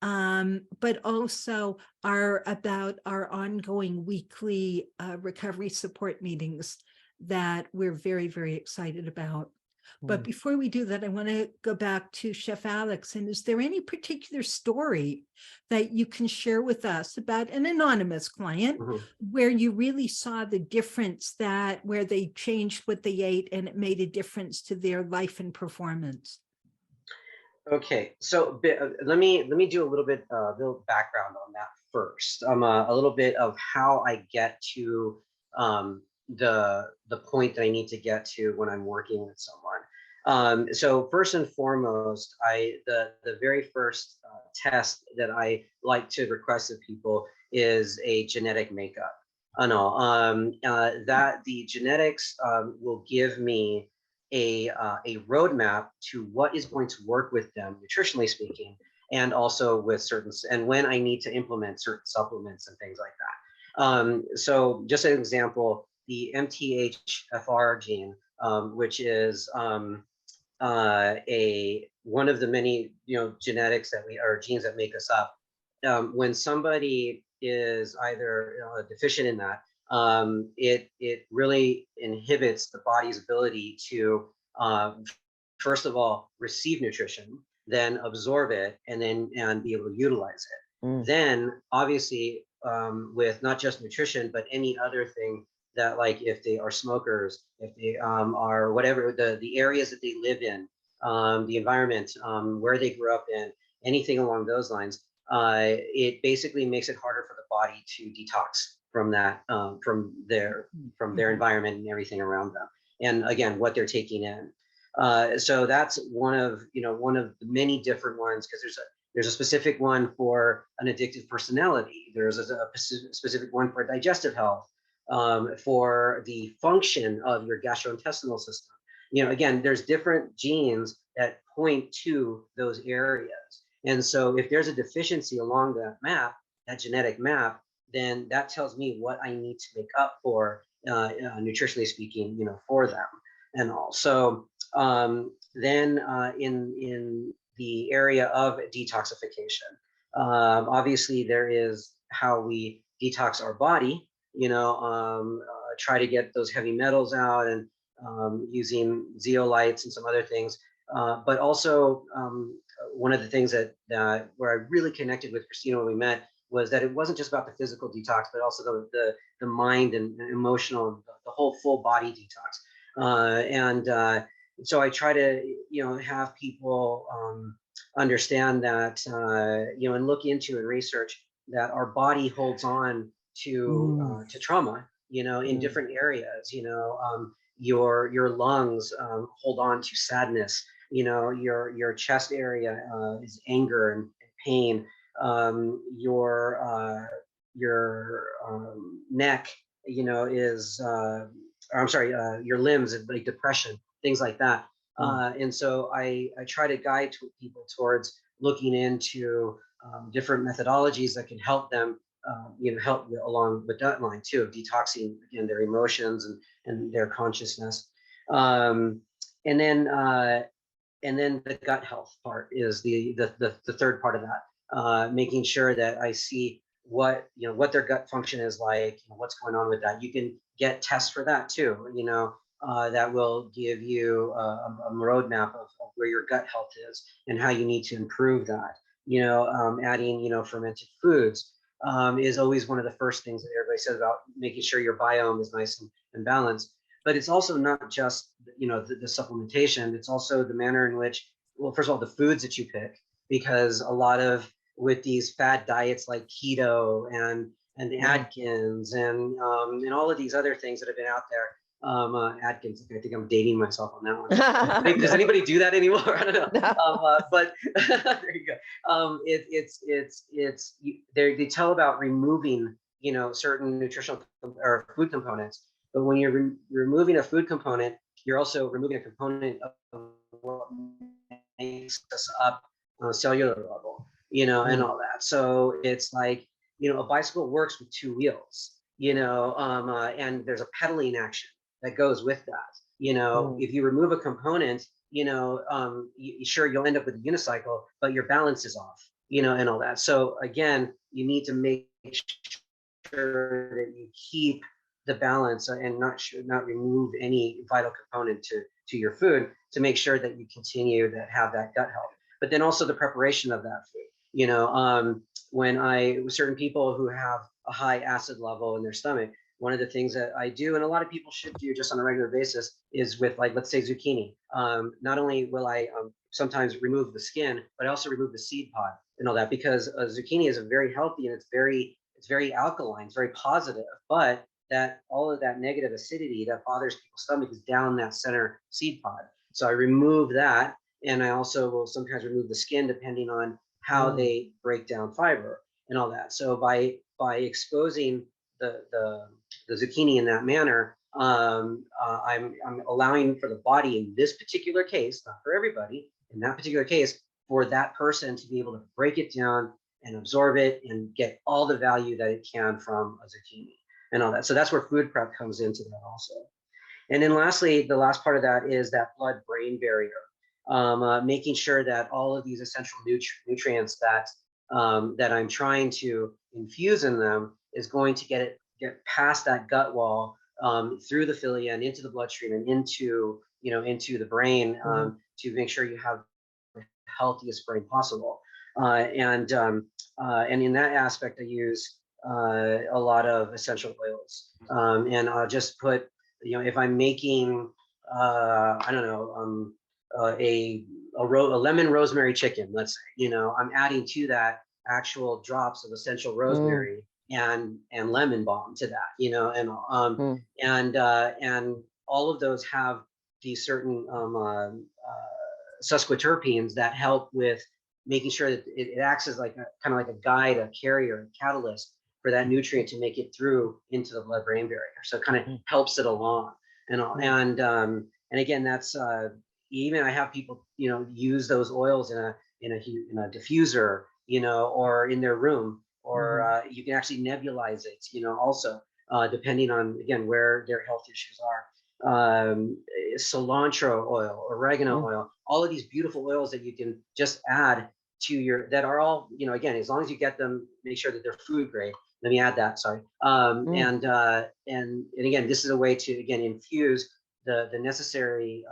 But also about our ongoing weekly recovery support meetings that we're very, very excited about. But before we do that, I want to go back to Chef Alex. And is there any particular story that you can share with us about an anonymous client where you really saw the difference, that where they changed what they ate and it made a difference to their life and performance? Okay, so let me do a little bit little background on that first. A little bit of how I get to the point that I need to get to when I'm working with someone. So first and foremost, the very first test that I like to request of people is a genetic makeup. That the genetics will give me a roadmap to what is going to work with them, nutritionally speaking, and also with and when I need to implement certain supplements and things like that. So just an example, the MTHFR gene, which is one of the many genetics that genes that make us up. When somebody is either deficient in that, it really inhibits the body's ability to first of all receive nutrition, then absorb it, and be able to utilize it. Then obviously with not just nutrition but any other thing that, like if they are smokers, if they are whatever the areas that they live in, the environment where they grew up in, anything along those lines, it basically makes it harder for the body to detox from that, from their environment and everything around them, and again what they're taking in. So that's one of the many different ones, because there's a specific one for an addictive personality. There's a specific one for digestive health, for the function of your gastrointestinal system. Again, there's different genes that point to those areas. And so if there's a deficiency along that map, that genetic map, then that tells me what I need to make up for, nutritionally speaking, for them and all. So then in the area of detoxification, obviously there is how we detox our body, try to get those heavy metals out, and using zeolites and some other things. But also one of the things that where I really connected with Christina when we met was that it wasn't just about the physical detox, but also the mind and emotional, the whole full body detox. So I try to have people understand that and look into and research that our body holds on to trauma in different areas. Your lungs hold on to sadness. Your chest area is anger and pain. Your neck is I'm sorry, your limbs, like depression, things like that. And so I try to guide people towards looking into different methodologies that can help them help along with that line too, of detoxing again their emotions and their consciousness. And then the gut health part is the third part of that, making sure that I see what their gut function is like, what's going on with that. You can get tests for that too, that will give you a roadmap of where your gut health is and how you need to improve that. Adding fermented foods is always one of the first things that everybody says about making sure your biome is nice and balanced. But it's also not just the supplementation. It's also the manner in which, well, first of all, the foods that you pick, because a lot of with these fad diets like keto and and the Mhm. Atkins and all of these other things that have been out there. Atkins, I think I'm dating myself on that one. Does No. anybody do that anymore? I don't know. No. But there you go. They tell about removing, certain nutritional or food components. But when you're removing a food component, you're also removing a component of what makes us up on a cellular level, and all that. So it's like, a bicycle works with two wheels, and there's a pedaling action that goes with that. If you remove a component, sure, you'll end up with a unicycle, but your balance is off, and all that. So again, you need to make sure that you keep the balance and not remove any vital component to your food to make sure that you continue to have that gut health. But then also the preparation of that food. When certain people who have a high acid level in their stomach, one of the things that I do, and a lot of people should do just on a regular basis, is with, like, let's say zucchini. Not only will I sometimes remove the skin, but I also remove the seed pod and all that, because zucchini is very healthy and it's very alkaline, it's very positive, but that all of that negative acidity that bothers people's stomach is down that center seed pod. So I remove that, and I also will sometimes remove the skin depending on how they break down fiber and all that. So by exposing the zucchini in that manner, I'm allowing for the body in this particular case, not for everybody, in that particular case, for that person to be able to break it down and absorb it and get all the value that it can from a zucchini and all that. So that's where food prep comes into that also. And then lastly, the last part of that is that blood-brain barrier, making sure that all of these essential nutrients that I'm trying to infuse in them is going to get past that gut wall, through the cilia and into the bloodstream and into the brain, to make sure you have the healthiest brain possible. And in that aspect, I use a lot of essential oils, and I'll just put, if I'm making I don't know, a lemon rosemary chicken, let's say, I'm adding to that actual drops of essential rosemary and lemon balm to that, and all of those have these certain sesquiterpenes that help with making sure that it acts as like kind of like a guide, a carrier, a catalyst for that nutrient to make it through into the blood-brain barrier. So it kind of helps it along and all. And again, that's even I have people use those oils in a diffuser, or in their room, or you can actually nebulize it, also depending on, again, where their health issues are. Cilantro oil, oregano oil, all of these beautiful oils that you can just add to that are all, again, as long as you get them, make sure that they're food grade. Let me add that, sorry. And again, this is a way to, again, infuse the necessary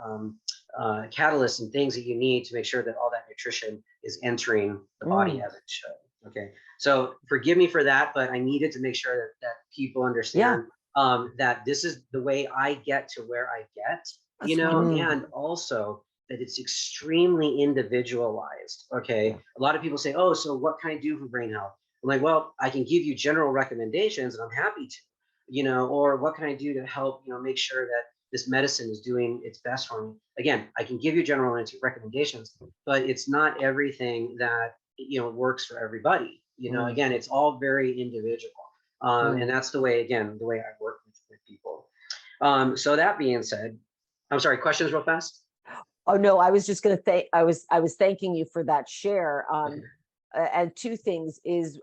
catalysts and things that you need to make sure that all that nutrition is entering the body as it should. Okay, so forgive me for that, but I needed to make sure that people understand that this is the way I get to where I get, and also that it's extremely individualized. Okay, a lot of people say, oh, so what can I do for brain health? I'm like, well, I can give you general recommendations, and I'm happy to, or what can I do to help, make sure that this medicine is doing its best for me? Again, I can give you general recommendations, but it's not everything that works for everybody. Again, it's all very individual, and that's the way I work with people. So that being said, I'm sorry, questions real fast. Oh no, I was just going to thank. I was thanking you for that share. And two things is,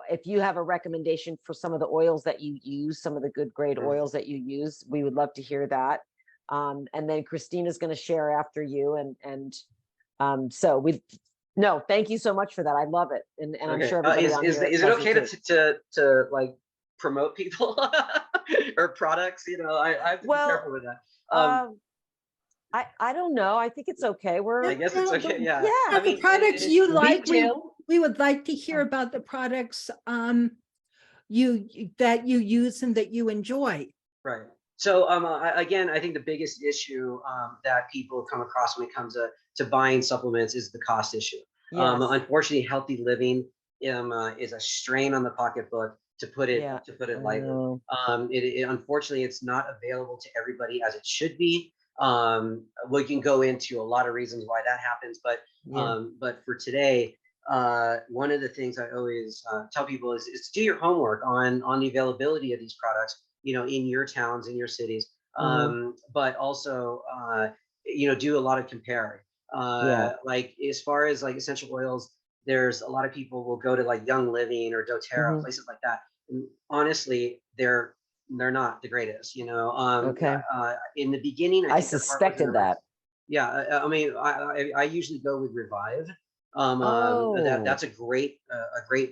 if you have a recommendation for some of the oils that you use, some of the good grade oils that you use, we would love to hear that. And then Christina's going to share after you, so thank you so much for that. I love it, and I'm sure everybody on is here it loves okay it to like promote people or products? I have to be careful with that. I don't know. I think it's okay. I guess it's okay. Yeah. Yeah. I mean, The products you like, do. we would like to hear about the products that you use and that you enjoy. Right. So again, I think the biggest issue that people come across when it comes to buying supplements is the cost issue. Yes. Unfortunately, healthy living is a strain on the pocketbook, to put it Yeah, lightly. know. Unfortunately, it's not available to everybody as it should be. We can go into a lot of reasons why that happens, but for today, one of the things I always tell people is to do your homework on the availability of these products, in your towns, in your cities, but also, do a lot of comparing. Like as far as like essential oils, there's a lot of people will go to like Young Living or doTERRA, places like that. And honestly, they're not the greatest, Okay. in the beginning, I think their heart was in suspected the right- that. Yeah, I mean, I usually go with Revive. Oh. That's a great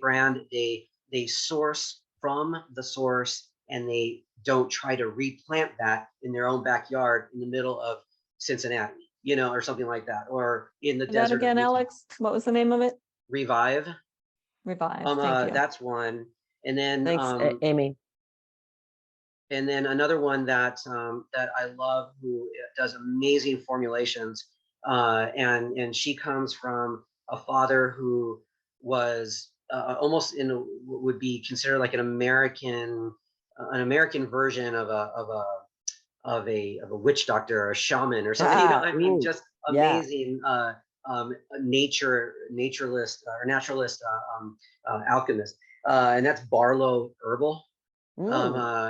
brand. They source from the source, and they don't try to replant that in their own backyard in the middle of Cincinnati, or something like that, or in the That desert. of again, Utah. Alex, what was the name of it? Revive. Revive, thank you. That's one, and then Thanks, Amy. and then another one that I love, who does amazing formulations, and she comes from a father who was almost would be considered like an American version of a witch doctor or a shaman or something. I mean, just amazing naturalist alchemist, and that's Barlow Herbal.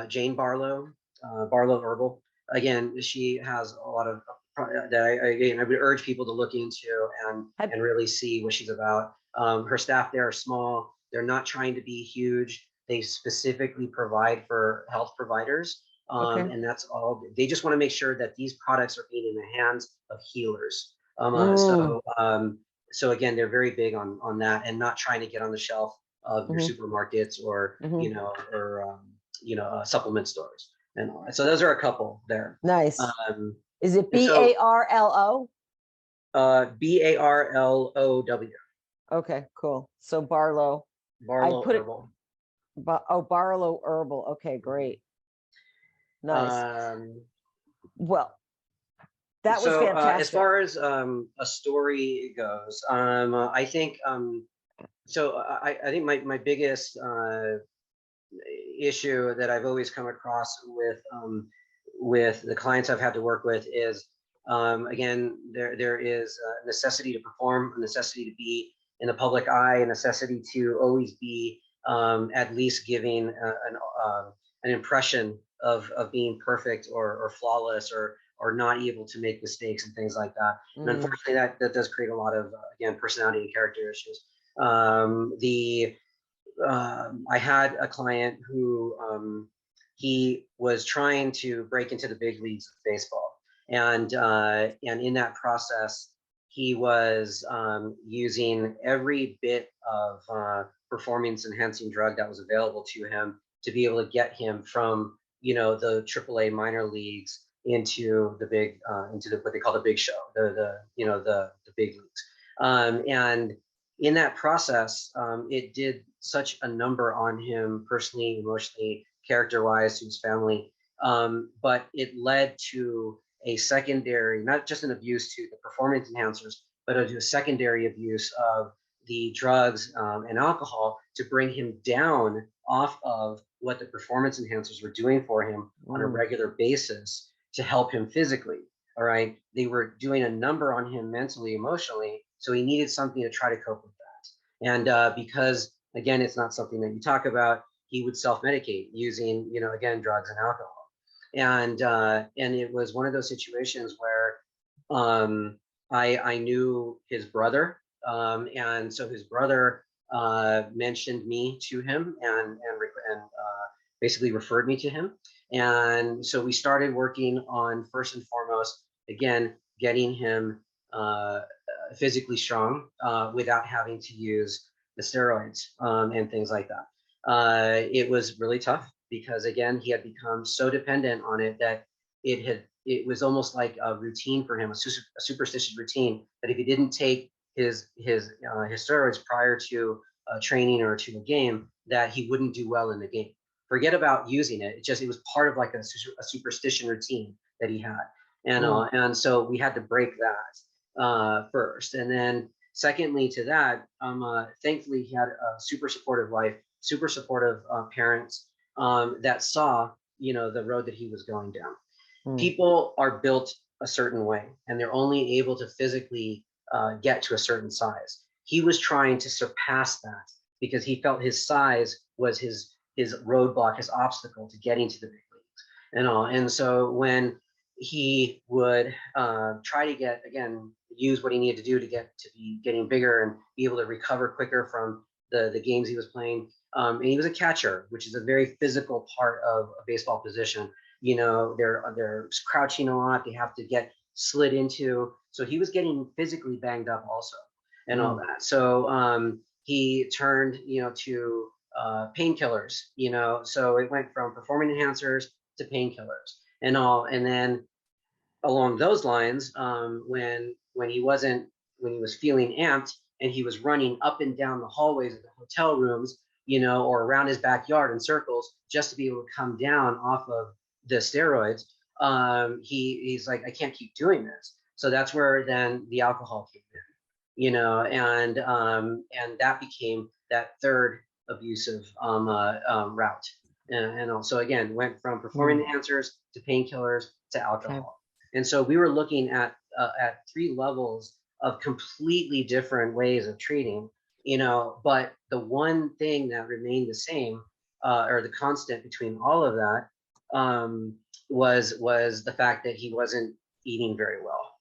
Jane Barlow, Barlow Herbal. Again, she has a lot of that I would urge people to look into and really see what she's about. Her staff there are small. They're not trying to be huge. They specifically provide for health providers. And that's all. They just want to make sure that these products are being in the hands of healers. So again, they're very big on that, and not trying to get on the shelf of your supermarkets or supplement stores and all that. So those are a couple there. Nice. Is it so- Barlo? BARLOW. Okay, cool. So Barlow. Barlow put it- Herbal. Barlow Herbal. Okay, great. Nice. Well, that was fantastic. As far as a story goes, I think I think my biggest issue that I've always come across with the clients I've had to work with is, again, there is a necessity to perform, a necessity to be in the public eye, a necessity to always be at least giving an impression of being perfect or flawless or not able to make mistakes and things like that. And unfortunately, that does create a lot of again, personality and character issues. I had a client who he was trying to break into the big leagues of baseball, and in that process, he was using every bit of performance enhancing drug that was available to him to be able to get him from the AAA minor leagues into the big into what they call the big show, the big leagues, and in that process, it did such a number on him personally, emotionally, character-wise, to his family, but it led to a secondary, not just an abuse to the performance enhancers, but to a secondary abuse of the drugs and alcohol to bring him down off of what the performance enhancers were doing for him on a regular basis to help him physically. All right. They were doing a number on him mentally, emotionally. So he needed something to try to cope with that. And because, again, it's not something that you talk about, he would self-medicate using, again, drugs and alcohol. And it was one of those situations where I knew his brother. And so his brother mentioned me to him and basically referred me to him. And so we started working on, first and foremost, again, getting him physically strong without having to use the steroids and things like that. It was really tough because, again, he had become so dependent on it that it was almost like a routine for him, a superstitious routine, that if he didn't take his steroids prior to training or to a game, that he wouldn't do well in the game. Forget about using it. It was part of like a superstition routine that he had. And so we had to break that first. And then secondly to that, thankfully he had a super supportive wife, super supportive parents that saw, the road that he was going down. Mm. People are built a certain way, and they're only able to physically get to a certain size. He was trying to surpass that because he felt his size was his roadblock, his obstacle to getting to the big leagues and all. And so when he would try to use what he needed to do to be getting bigger and be able to recover quicker from the games he was playing. And he was a catcher, which is a very physical part of a baseball position. They're crouching a lot. They have to get slid into. So he was getting physically banged up also and all that. So he turned, to painkillers, so it went from performance enhancers to painkillers and all. And then along those lines, when he was feeling amped and he was running up and down the hallways of the hotel rooms, or around his backyard in circles just to be able to come down off of the steroids, he's like, I can't keep doing this. So that's where then the alcohol came in, and that became that third abusive route. And also, again, went from performance enhancers to painkillers to alcohol. Okay. And so we were looking at 3 levels of completely different ways of treating, but the one thing that remained the same, or the constant between all of that, was the fact that he wasn't eating very well,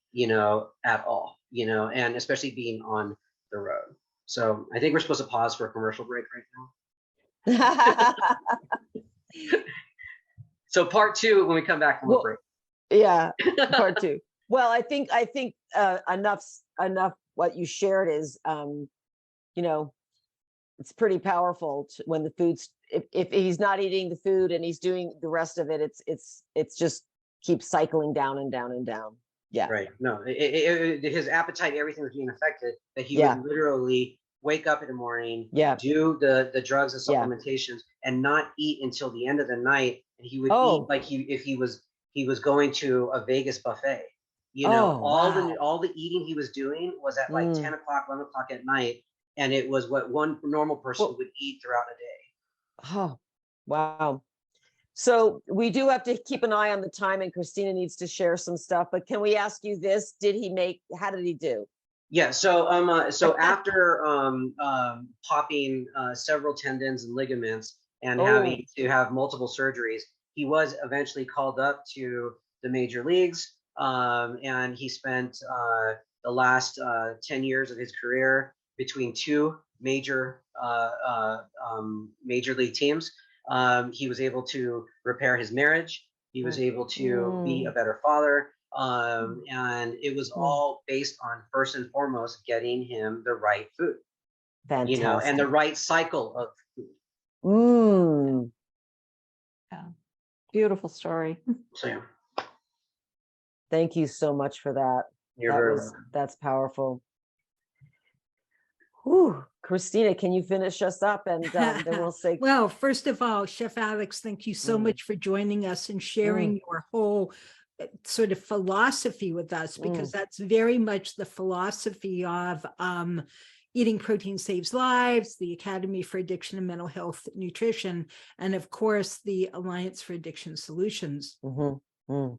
at all, and especially being on the road. So I think we're supposed to pause for a commercial break right now. So part 2, when we come back from the break. Yeah, part 2. Well, I think enough what you shared is, it's pretty powerful when the food's, if he's not eating the food and he's doing the rest of it, it's just keeps cycling down and down and down. Yeah. Right. No, his appetite, everything was being affected, that he Yeah. would literally wake up in the morning, Yeah. do the drugs and Yeah. supplementations, and not eat until the end of the night. And he would Oh. eat like if he was going to a Vegas buffet. Oh, All the eating he was doing was at like 10 o'clock, 11 o'clock at night, and it was what one normal person would eat throughout a day. Oh, wow. So we do have to keep an eye on the time, and Christina needs to share some stuff, but can we ask you this? How did he do? Yeah, so after popping several tendons and ligaments and having to have multiple surgeries, he was eventually called up to the major leagues, and he spent the last 10 years of his career between 2 major major league teams. He was able to repair his marriage. He was able to be a better father. And it was all based on, first and foremost, getting him the right food, Fantastic. and the right cycle of food. Yeah. Beautiful story. So yeah, Thank you so much for that. you're very welcome. That's powerful. Whew. Christina, can you finish us up, and then we'll say. Well, first of all, Chef Alex, thank you so much for joining us and sharing your whole sort of philosophy with us, because that's very much the philosophy of Eating Protein Saves Lives, the Academy for Addiction and Mental Health Nutrition, and of course, the Alliance for Addiction Solutions.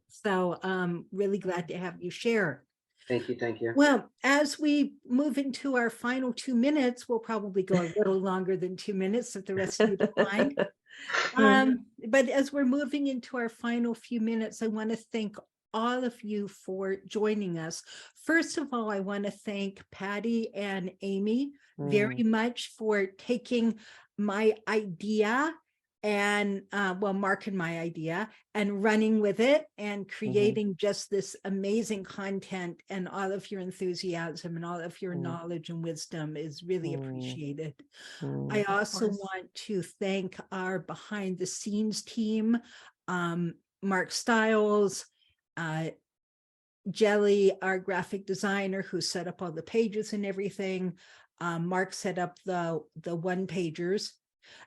So really glad to have you share. Thank you. Well, as we move into our final 2 minutes, we'll probably go a little longer than 2 minutes if the rest of you don't mind. But as we're moving into our final few minutes, I want to thank all of you for joining us. First of all, I want to thank Patty and Amy very much for taking my idea and Mark and my idea and running with it and creating just this amazing content, and all of your enthusiasm and all of your knowledge and wisdom is really appreciated. I also want to thank our behind the scenes team, Mark Stiles, Jelly, our graphic designer who set up all the pages and everything. Mark set up the one pagers.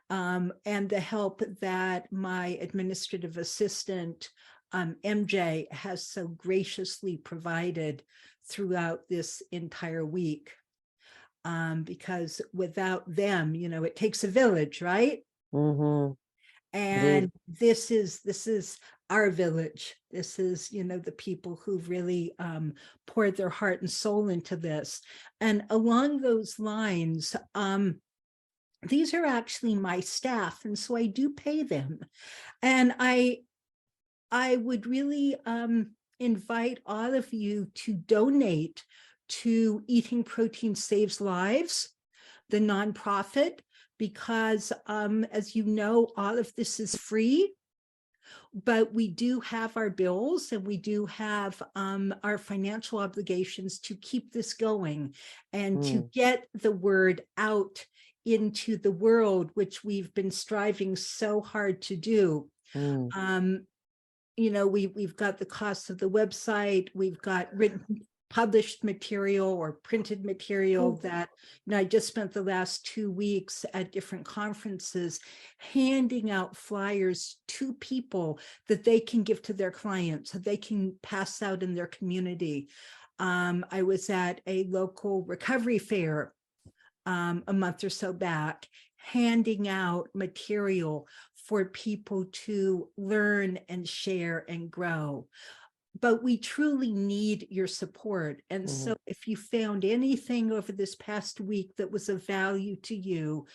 And the help that my administrative assistant, MJ, has so graciously provided throughout this entire week. because without them, you know, it takes a village, right? Mm-hmm. And this is our village. This is, you know, the people who've really poured their heart and soul into this. And along those lines, these are actually my staff, and so I do pay them. And I would really invite all of you to donate to Eating Protein Saves Lives, the nonprofit, because as you know, all of this is free, but we do have our bills and we do have our financial obligations to keep this going and to get the word out into the world, which we've been striving so hard to do. You know, we've got the cost of the website, we've got published material or printed material that, you know, I just spent the last 2 weeks at different conferences handing out flyers to people that they can give to their clients, so they can pass out in their community. I was at a local recovery fair a month or so back, handing out material for people to learn and share and grow. But we truly need your support. And so if you found anything over this past week that was of value to you,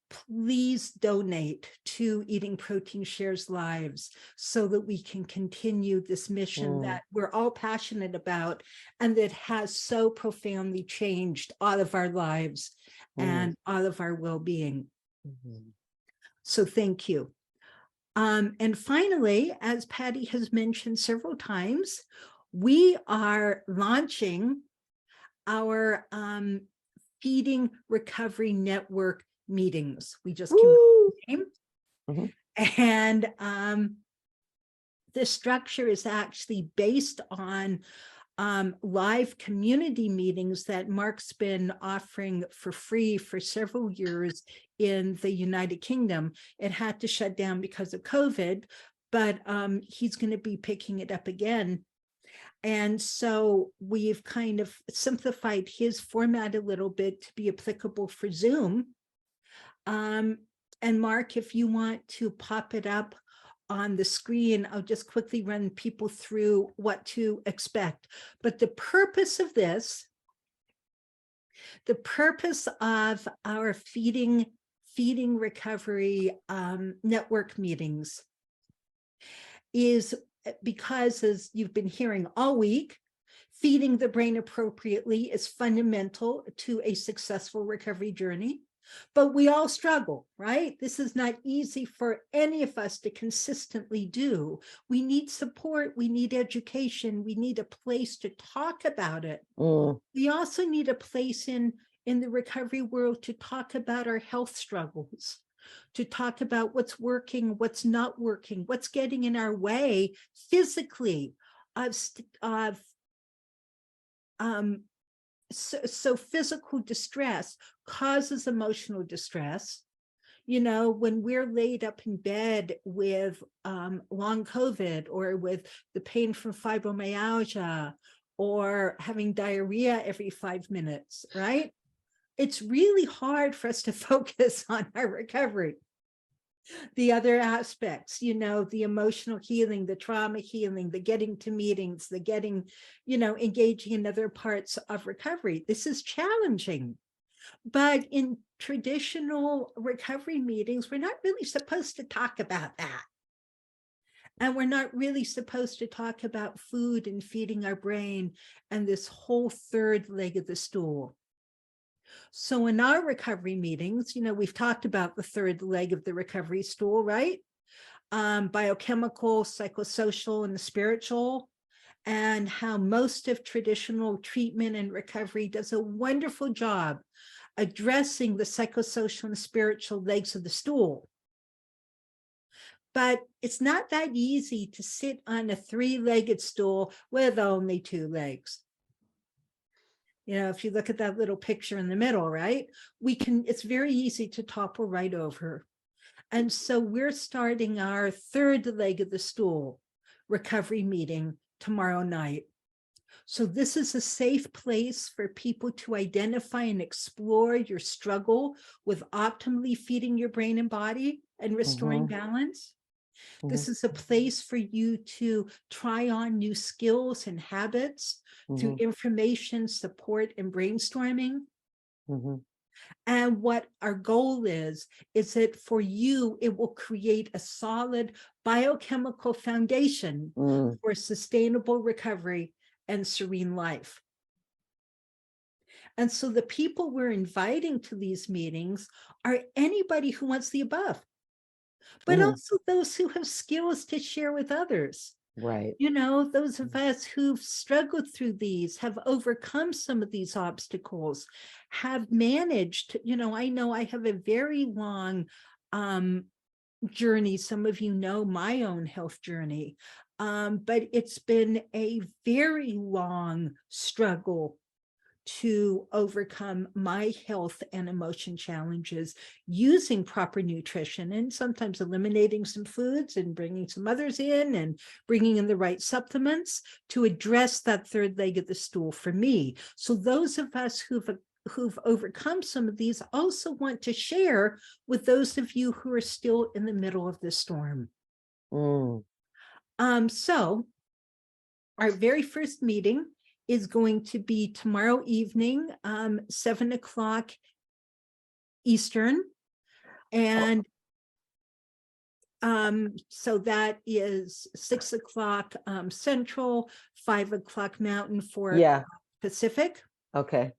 please donate to Eating Protein Shares Lives so that we can continue this mission that we're all passionate about and that has so profoundly changed all of our lives and all of our well-being. So thank you. And finally, as Patty has mentioned several times, we are launching our Feeding Recovery Network meetings. We just came up with the name. And the structure is actually based on live community meetings that Mark's been offering for free for several years in the United Kingdom. It had to shut down because of COVID, but he's going to be picking it up again. And so we've kind of simplified his format a little bit to be applicable for Zoom. And Mark, if you want to pop it up on the screen, I'll just quickly run people through what to expect. But the purpose of this, the purpose of our Feeding Recovery network meetings is because, as you've been hearing all week, feeding the brain appropriately is fundamental to a successful recovery journey. But we all struggle, right? This is not easy for any of us to consistently do. We need support, we need education, we need a place to talk about it. We also need a place in the recovery world to talk about our health struggles, to talk about what's working, what's not working, what's getting in our way physically So physical distress causes emotional distress. You know, when we're laid up in bed with long COVID or with the pain from fibromyalgia or having diarrhea every 5 minutes, right? It's really hard for us to focus on our recovery. The other aspects, you know, the emotional healing, the trauma healing, the getting to meetings, the getting, you know, engaging in other parts of recovery. This is challenging. But in traditional recovery meetings, we're not really supposed to talk about that. And we're not really supposed to talk about food and feeding our brain and this whole third leg of the stool. So in our recovery meetings, you know, we've talked about the third leg of the recovery stool, right? Biochemical, psychosocial, and the spiritual, and how most of traditional treatment and recovery does a wonderful job addressing the psychosocial and spiritual legs of the stool. But it's not that easy to sit on a 3-legged stool with only 2 legs. You know, if you look at that little picture in the middle, right? It's very easy to topple right over. And so we're starting our third leg of the stool recovery meeting tomorrow night. So this is a safe place for people to identify and explore your struggle with optimally feeding your brain and body and restoring balance. This is a place for you to try on new skills and habits through information, support, and brainstorming. And what our goal is that for you, it will create a solid biochemical foundation for sustainable recovery and serene life. And so the people we're inviting to these meetings are anybody who wants the above, but also those who have skills to share with others. Right. You know, those of us who've struggled through these, have overcome some of these obstacles, have managed, you know I have a very long journey. Some of you know my own health journey, but it's been a very long struggle to overcome my health and emotion challenges using proper nutrition and sometimes eliminating some foods and bringing some others in and bringing in the right supplements to address that third leg of the stool for me. So those of us who've overcome some of these also want to share with those of you who are still in the middle of the storm. So our very first meeting is going to be tomorrow evening, 7 o'clock Eastern. And so that is 6 o'clock Central, 5 o'clock Mountain, 4 Pacific. Okay.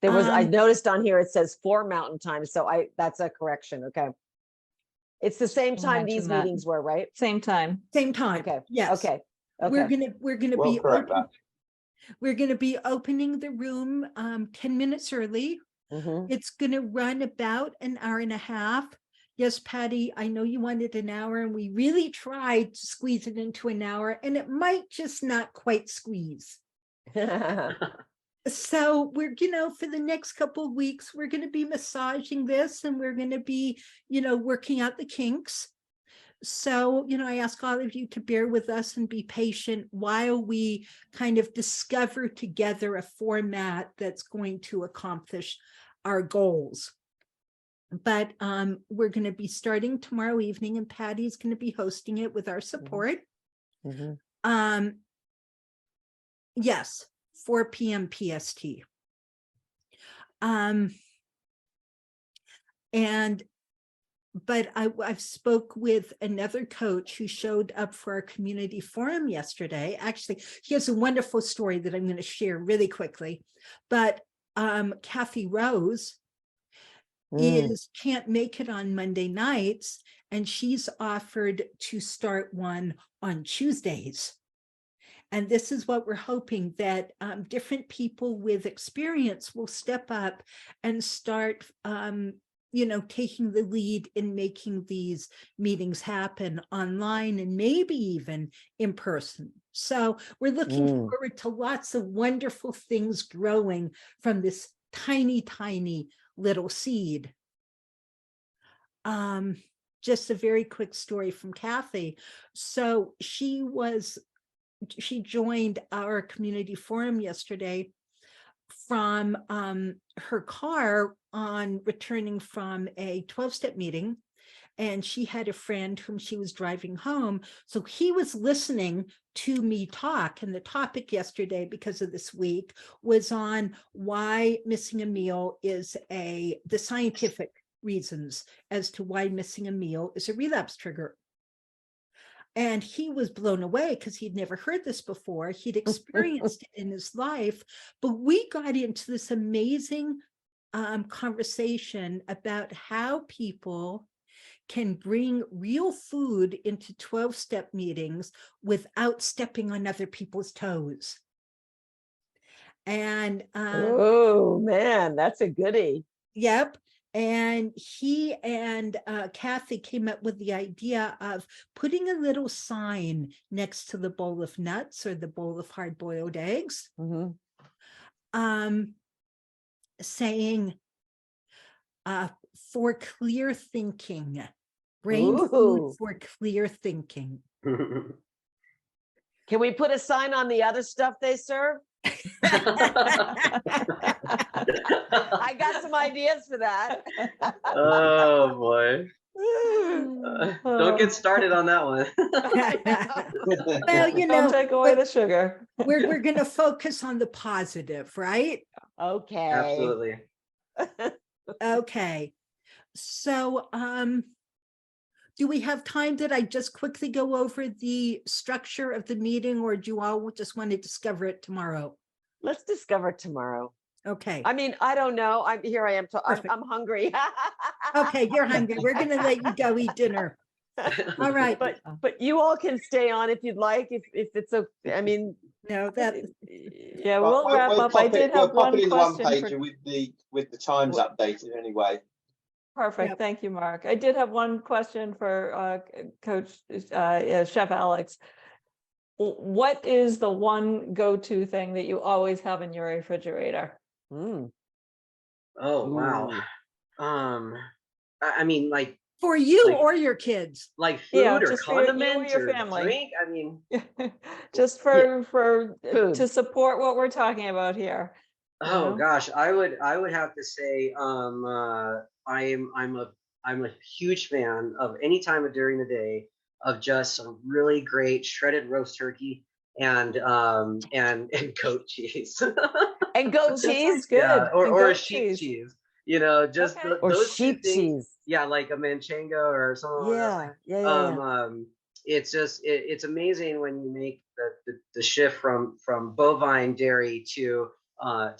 There was, I noticed on here, it says 4 Mountain Time. So that's a correction. Okay. It's the same time these meetings were, right? Same time. Same time. Okay. Yes. Okay. We're gonna We'll be correct open, that. we're gonna be opening the room 10 minutes early. It's gonna run about an hour and a half. Yes, Patty, I know you wanted an hour and we really tried to squeeze it into an hour and it might just not quite squeeze. So we're, for the next couple of weeks, we're going to be massaging this and we're going to be, working out the kinks. So, I ask all of you to bear with us and be patient while we kind of discover together a format that's going to accomplish our goals. But we're going to be starting tomorrow evening and Patty's going to be hosting it with our support. Yes. 4 p.m. PST. But I've spoke with another coach who showed up for our community forum yesterday. Actually, he has a wonderful story that I'm going to share really quickly. But Kathy Rose can't make it on Monday nights, and she's offered to start one on Tuesdays. And this is what we're hoping, that different people with experience will step up and start, taking the lead in making these meetings happen online and maybe even in person. So we're looking forward to lots of wonderful things growing from this tiny, tiny little seed. Just a very quick story from Kathy. So she joined our community forum yesterday from her car on returning from a 12-step meeting, and she had a friend whom she was driving home. So he was listening to me talk, and the topic yesterday, because of this week, was on why missing a meal is the scientific reasons as to why missing a meal is a relapse trigger. And he was blown away because he'd never heard this before. He'd experienced it in his life, but we got into this amazing conversation about how people can bring real food into 12-step meetings without stepping on other people's toes. And oh man, that's a goodie. Yep. And he and Kathy came up with the idea of putting a little sign next to the bowl of nuts or the bowl of hard-boiled eggs, saying, for clear thinking, brain food for clear thinking. Can we put a sign on the other stuff they serve? I got some ideas for that. Oh, boy. Don't get started on that one. Well, you Don't know, take away the sugar. we're going to focus on the positive, right? Okay. Absolutely. Okay. So, do we have time? Did I just quickly go over the structure of the meeting, or do you all just want to discover it tomorrow? Let's discover tomorrow. Okay. I mean, I don't know. I'm here. I am. Perfect. I'm hungry. Okay, you're hungry. We're going to let you go eat dinner. All right. But you all can stay on if you'd like. If it's okay. I mean, No, that Yeah, we'll wrap up. I did have We'll pop it one in the one question for. pager with the times updated anyway. Perfect. Yep. Thank you, Mark. I did have one question for Coach Chef Alex. What is the one go-to thing that you always have in your refrigerator? mm, Oh, wow. I mean, like for you Like- or your kids. food Yeah, or just for you and condiments your or family. drink. I mean, Just for Food. to support what we're talking about here. you oh know? gosh, I would have to say, I'm a huge fan of any time of during the day of just some really great shredded roast turkey and goat cheese. and goat That cheese. sounds good. Yeah, or And a goat sheep cheese. You know, just Okay. Or those two sheep things. cheese. Yeah, like a manchego or something like that. Yeah. Yeah. It's just it's amazing when you make the shift from bovine dairy to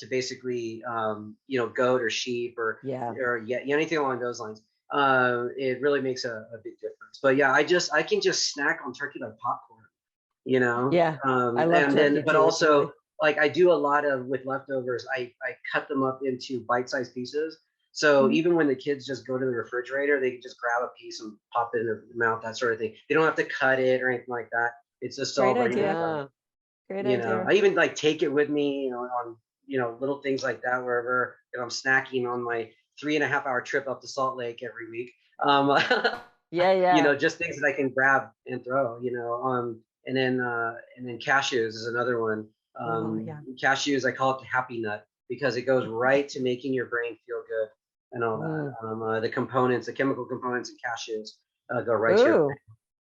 basically goat or sheep or Yeah. anything along those lines. It really makes a big difference. But yeah, I can just snack on turkey like popcorn, you know. Yeah, I love and turkey then but too, it's also really- like I do a lot of with leftovers. I cut them up into bite-sized pieces. So Mhm. even when the kids just go to the refrigerator, they can just grab a piece and pop it in their mouth, that sort of thing. They don't have to cut it or anything like that. It's just all Great ready to idea. go. Great You know, idea. I even like take it with me, on little things like that wherever if I'm snacking on my 3.5-hour trip up to Salt Lake every week. Yeah. Just things that I can grab and throw. And then cashews is another one. Yeah. Cashews, I call it the happy nut because it goes right to making your brain feel good and all that. The components, the chemical components of cashews go right to your Ooh, brain.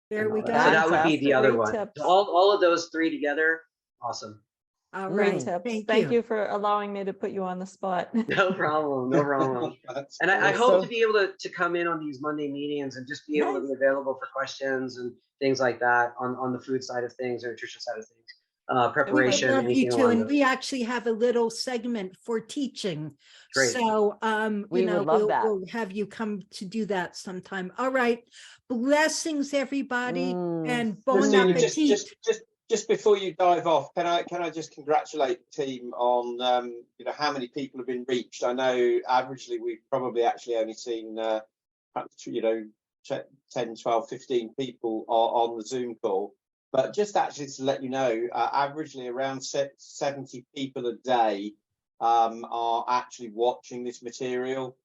There and we all go. that. So that would be Fantastic. the other Great one. tips. So all of those three together, awesome. All Great right. tips. Thank you. for allowing me to put you on the spot. No problem. No problem. And I Well, hope so- to be able to come in on these Monday meetings and just be able to be available for questions and things like that on the food side of things or nutrition side of things. We would Preparation, love you anything to, along and those. we actually have a little segment for teaching. Great. So, We would love that. we'll have you come to do that sometime. All right. Blessings, everybody, and bon Christina, appetit. just before you dive off, can I just congratulate the team on how many people have been reached? I know averagely we've probably actually only seen 10, 12, 15 people on the Zoom call. But just actually to let you know, averagely around 70 people a day are actually watching this material,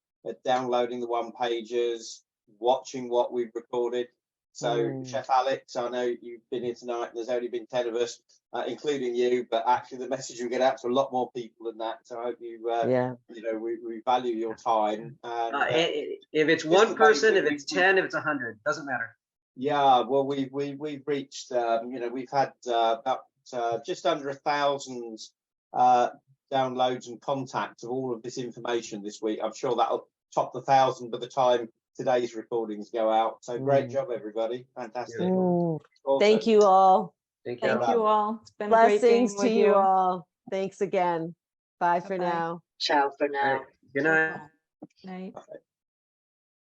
downloading the one pages, watching what we've recorded. So Chef Alex, I know you've been here tonight and there's only been 10 of us, including you, but actually the message will get out to a lot more people than that. So I hope you, we value your time. And, if it's one person, if it's 10, if it's 100, doesn't matter. Yeah, well, we've reached, we've had about just under 1,000 downloads and contacts of all of this information this week. I'm sure that'll top the 1,000 by the time today's recordings go out. So great job, everybody. Fantastic. Ooh. Awesome. Thank you all. Thank you. Thank you all. It's been great being Blessings to with you you. all. Thanks again. Bye for Bye-bye. now. Ciao for All now. right. Good night. Night. Perfect.